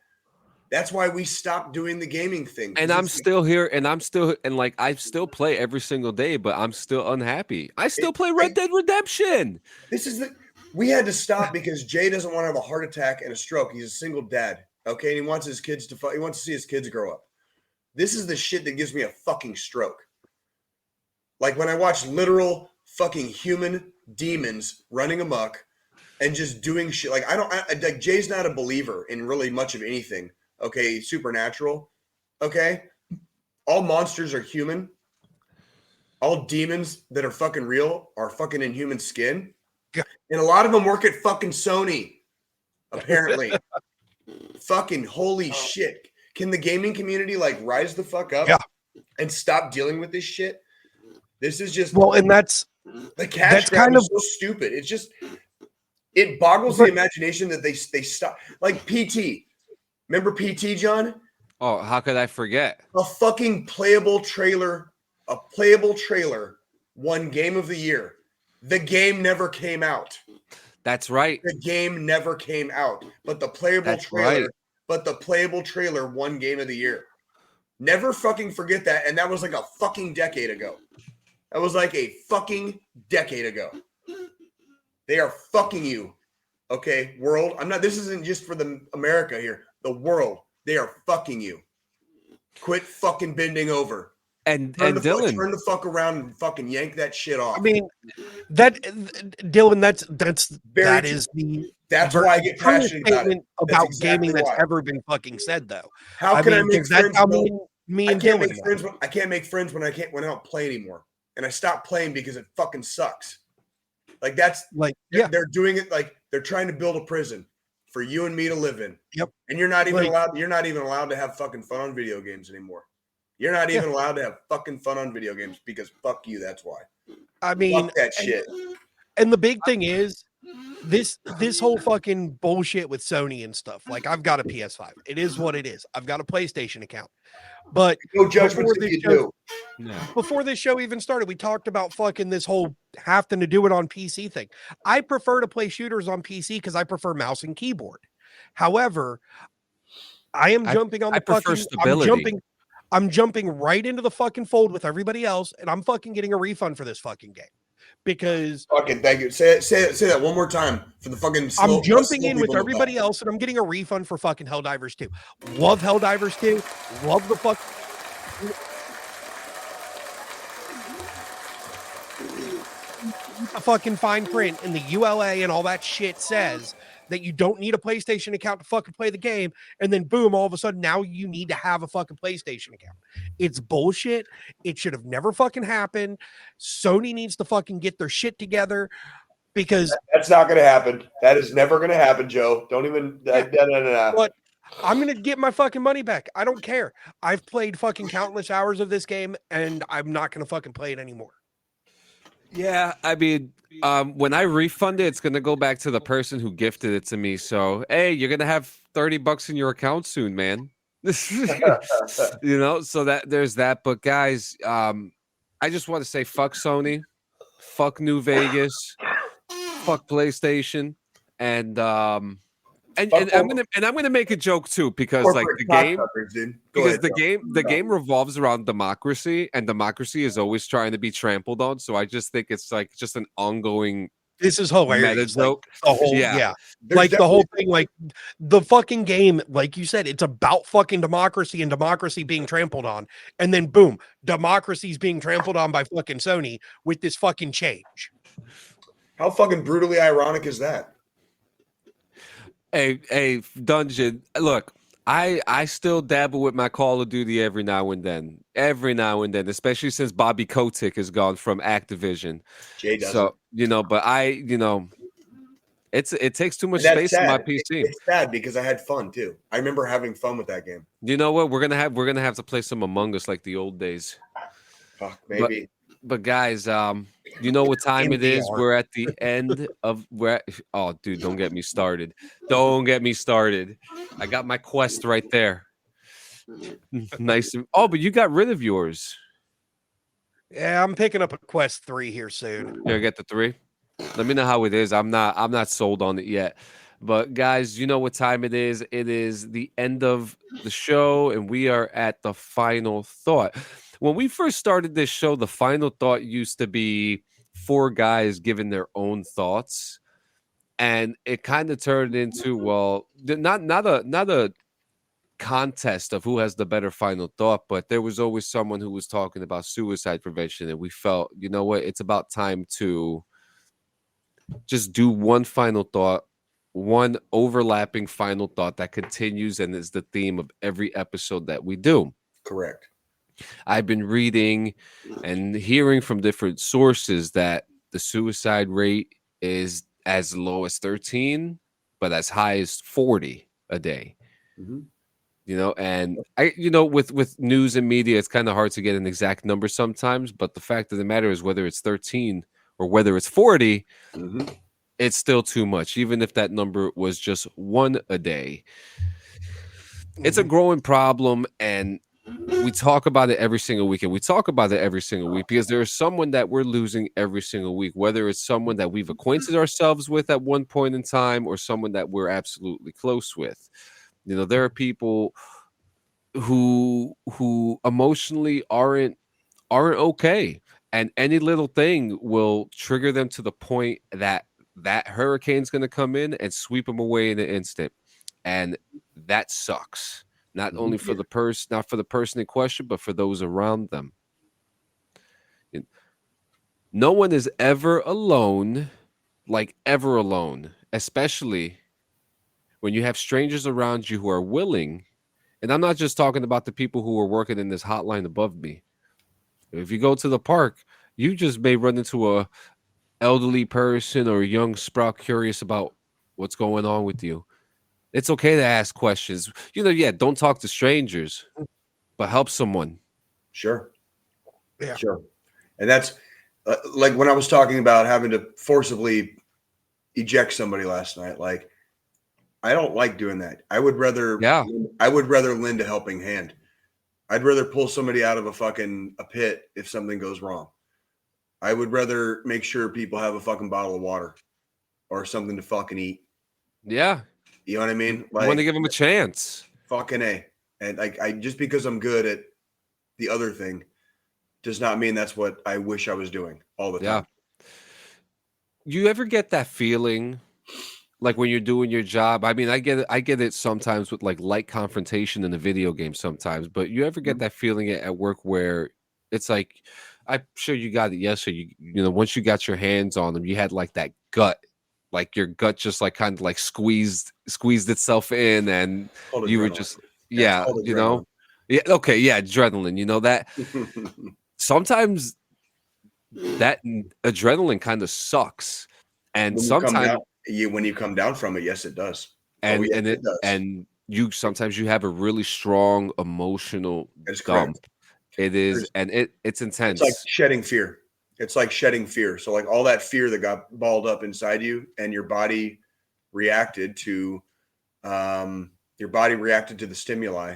That's why we stopped doing the gaming thing. And I'm still here, and I still play every single day, but I'm still unhappy. I still play Red Dead Redemption. We had to stop because Jay doesn't want to have a heart attack and a stroke. He's a single dad. Okay. And he wants his kids he wants to see his kids grow up. This is the shit that gives me a fucking stroke. Like when I watch literal fucking human demons running amok and just doing shit. Like like Jay's not a believer in really much of anything. Okay, supernatural. Okay, all monsters are human. All demons that are fucking real are fucking in human skin, and a lot of them work at fucking Sony. Apparently, fucking holy shit! Can the gaming community like rise the fuck up and stop dealing with this shit? This is just and that's the cash grab is so stupid. It's just it boggles the imagination that they stop like PT. Remember PT, John? Oh, how could I forget? A fucking playable trailer won Game of the Year. The game never came out. That's right. The game never came out, but the playable trailer won Game of the Year. Never fucking forget that. And that was like a fucking decade ago. That was like a fucking decade ago. They are fucking you. Okay, world. This isn't just for the America here. The world. They are fucking you. Quit fucking bending over. And Dylan, turn the fuck around and fucking yank that shit off. I mean, Dylan, that's why I get passionate about gaming that's ever been fucking said, though. How can I make friends? I can't make friends when I don't play anymore, and I stop playing because it fucking sucks. Like they're doing it like they're trying to build a prison for you and me to live in. Yep. And you're not even allowed. You're not even allowed to have fucking fun on video games anymore. You're not even allowed to have fucking fun on video games because fuck you. That's why. I mean, fuck that shit. And the big thing is this whole fucking bullshit with Sony and stuff. Like, I've got a PS5. It is what it is. I've got a PlayStation account. But no judgment if you do. Before this show even started, we talked about fucking this whole having to do it on PC thing. I prefer to play shooters on PC because I prefer mouse and keyboard. However, I am jumping on the fucking stability. I'm jumping right into the fucking fold with everybody else, and I'm fucking getting a refund for this fucking game. Because fucking thank you. Say that one more time for the fucking I'm jumping in with everybody else, and I'm getting a refund for fucking Helldivers 2. Love Helldivers 2. Love the fuck. A fucking fine print in the ULA and all that shit says that you don't need a PlayStation account to fucking play the game, and then boom, all of a sudden now you need to have a fucking PlayStation account. It's bullshit. It should have never fucking happened. Sony needs to fucking get their shit together because that's not going to happen. That is never going to happen, Joe. Don't even. No. But I'm going to get my fucking money back. I don't care. I've played fucking countless hours of this game, and I'm not going to fucking play it anymore. Yeah, I mean, when I refund it, it's gonna go back to the person who gifted it to me. So, hey, you're gonna have $30 in your account soon, man. You know, so that there's that. But guys, I just want to say, fuck Sony, fuck New Vegas, fuck PlayStation, and And I'm gonna make a joke too, because like the game, the game revolves around democracy, and democracy is always trying to be trampled on. So I just think it's like just an ongoing. This is hilarious. Meta joke. Like, the whole, yeah. Like the whole thing, like the fucking game, like you said, it's about fucking democracy and democracy being trampled on. And then boom, democracy's being trampled on by fucking Sony with this fucking change. How fucking brutally ironic is that? Hey, Dungeon, look, I still dabble with my Call of Duty every now and then, especially since Bobby Kotick is gone from Activision. Jay doesn't. So, but it takes too much space in my PC. It's sad because I had fun too. I remember having fun with that game. You know what? We're gonna have to play some Among Us like the old days. Fuck, maybe. But guys, you know what time it is? We're at the end of oh, dude, don't get me started. Don't get me started. I got my Quest right there. Nice. Oh, but you got rid of yours. Yeah, I'm picking up a Quest 3 here soon. You'll get the 3. Let me know how it is. I'm not sold on it yet. But guys, you know what time it is. It is the end of the show, and we are at the final thought. When we first started this show, the final thought used to be 4 guys giving their own thoughts, and it kind of turned into, well, not a contest of who has the better final thought, but there was always someone who was talking about suicide prevention, and we felt, you know what, it's about time to just do one final thought, one overlapping final thought that continues and is the theme of every episode that we do. Correct. I've been reading and hearing from different sources that the suicide rate is as low as 13, but as high as 40 a day. Mm-hmm. And with news and media, it's kind of hard to get an exact number sometimes, but the fact of the matter is, whether it's 13 or whether it's 40, mm-hmm. It's still too much, even if that number was just 1 a day. It's a growing problem, and we talk about it every single week, because there is someone that we're losing every single week, whether it's someone that we've acquainted ourselves with at one point in time or someone that we're absolutely close with. There are people who emotionally aren't okay, and any little thing will trigger them to the point that hurricane's going to come in and sweep them away in an instant, and that sucks. Not only for the person in question, but for those around them. No one is ever alone, especially when you have strangers around you who are willing. And I'm not just talking about the people who are working in this hotline above me. If you go to the park, you just may run into a elderly person or a young sprout curious about what's going on with you. It's okay to ask questions. Don't talk to strangers, but help someone. Sure. Yeah. Sure. And that's like when I was talking about having to forcibly eject somebody last night. Like, I don't like doing that. I would rather lend a helping hand. I'd rather pull somebody out of a pit if something goes wrong. I would rather make sure people have a fucking bottle of water or something to fucking eat. Yeah. You know what I mean? Like, I want to give them a chance. Fucking A. And I just because I'm good at the other thing does not mean that's what I wish I was doing all the time. Yeah. You ever get that feeling like when you're doing your job? I mean, I get it sometimes with like light confrontation in a video game sometimes, but you ever get that feeling at work where it's like, I'm sure you got it yesterday. Once you got your hands on them, you had like that gut, like your gut just like kind of like squeezed itself in, and you were just yeah, yeah, okay, yeah, adrenaline. That sometimes that adrenaline kind of sucks, and sometimes when you come down from it, yes, it does, and it does. And you sometimes you have a really strong emotional dump. It is, and it's intense. It's like shedding fear. So like all that fear that got balled up inside you, and your body reacted to the stimuli,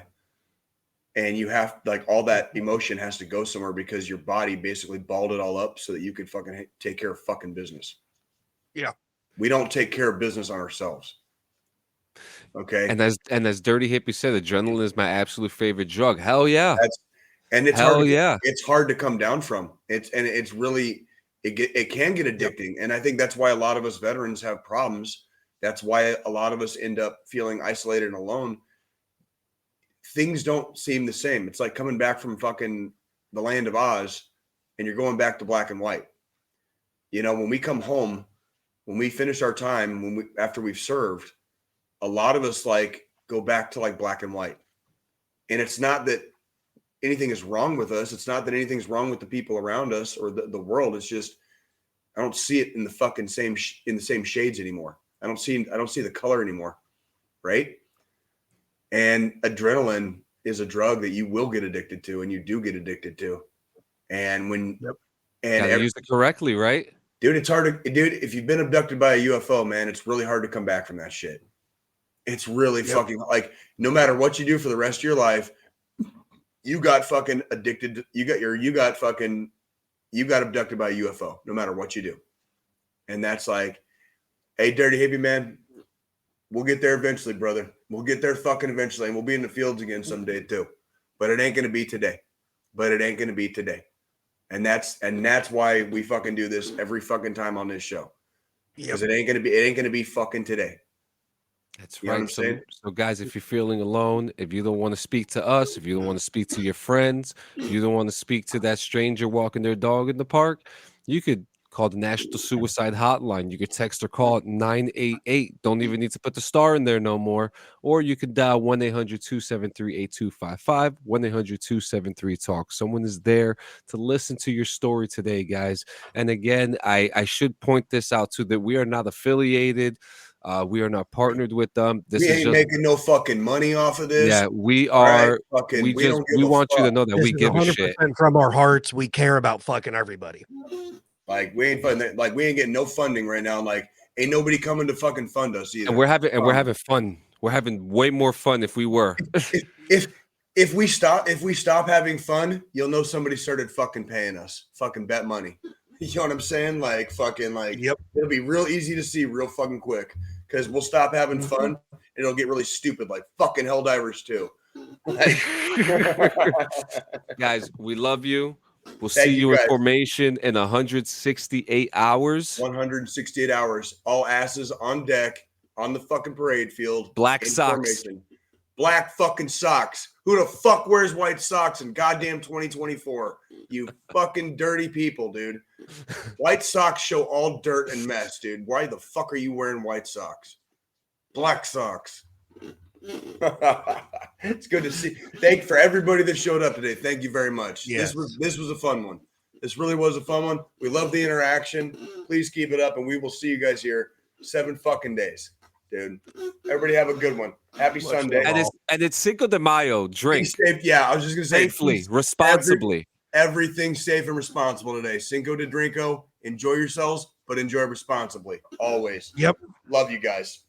and you have like all that emotion has to go somewhere because your body basically balled it all up so that you could fucking take care of fucking business. Yeah. We don't take care of business on ourselves. Okay. And as Dirty Hippie said, adrenaline is my absolute favorite drug. Hell yeah. And it's Hell hard. Yeah. It's hard to come down from. It's really it can get addicting. And I think that's why a lot of us veterans have problems. That's why a lot of us end up feeling isolated and alone. Things don't seem the same. It's like coming back from fucking the land of Oz and you're going back to black and white. You know, when we come home, when we finish our time, after we've served, a lot of us like go back to like black and white. And it's not that anything is wrong with us. It's not that anything's wrong with the people around us or the world. It's just I don't see it in the fucking same shades anymore. I don't see the color anymore, right? And adrenaline is a drug that you will get addicted to, and you do get addicted to. And when Gotta use it correctly, right? Dude, it's hard to if you've been abducted by a UFO, man, it's really hard to come back from that shit. It's really fucking like no matter what you do for the rest of your life, you got fucking addicted. You got abducted by a UFO, no matter what you do. And that's like, hey, Dirty Hippie, man, we'll get there eventually, brother. We'll get there fucking eventually, and we'll be in the fields again someday too. But it ain't gonna be today. And that's why we fucking do this every fucking time on this show. Because it ain't gonna be fucking today. That's right. So guys, if you're feeling alone, if you don't want to speak to us, if you don't want to speak to your friends, if you don't want to speak to that stranger walking their dog in the park, you could call the National Suicide Hotline. You could text or call at 988. Don't even need to put the star in there no more. Or you could dial 1-800-273-8255, 1-800-273-TALK. Someone is there to listen to your story today, guys. And again, I should point this out too, that we are not affiliated. We are not partnered with them. We ain't making no fucking money off of this. Yeah, we are. Right, we want you to know that we give a shit from our hearts. We care about fucking everybody. Like we ain't getting no funding right now. Like ain't nobody coming to fucking fund us either. And we're having fun. We're having way more fun if we were. if we stop having fun, you'll know somebody started fucking paying us. Fucking bet money. You know what I'm saying? Like fucking like it'll be real easy to see real fucking quick because we'll stop having fun and it'll get really stupid like fucking Helldivers too. Guys, we love you. We'll see you in formation in 168 hours. 168 hours. All asses on deck on the fucking parade field. Black socks. Formation. Black fucking socks. Who the fuck wears white socks in goddamn 2024? You fucking dirty people, dude. White socks show all dirt and mess, dude. Why the fuck are you wearing white socks? Black socks. It's good to see. Thank for everybody that showed up today. Thank you very much. Yes. This was a fun one. This really was a fun one. We love the interaction. Please keep it up, and we will see you guys here 7 fucking days, dude. Everybody have a good one. Happy Sunday. And it's Cinco de Mayo. Drink. Yeah, I was just gonna say safely, responsibly. Everything safe and responsible today. Cinco de Drinko. Enjoy yourselves, but enjoy responsibly. Always. Yep. Love you guys.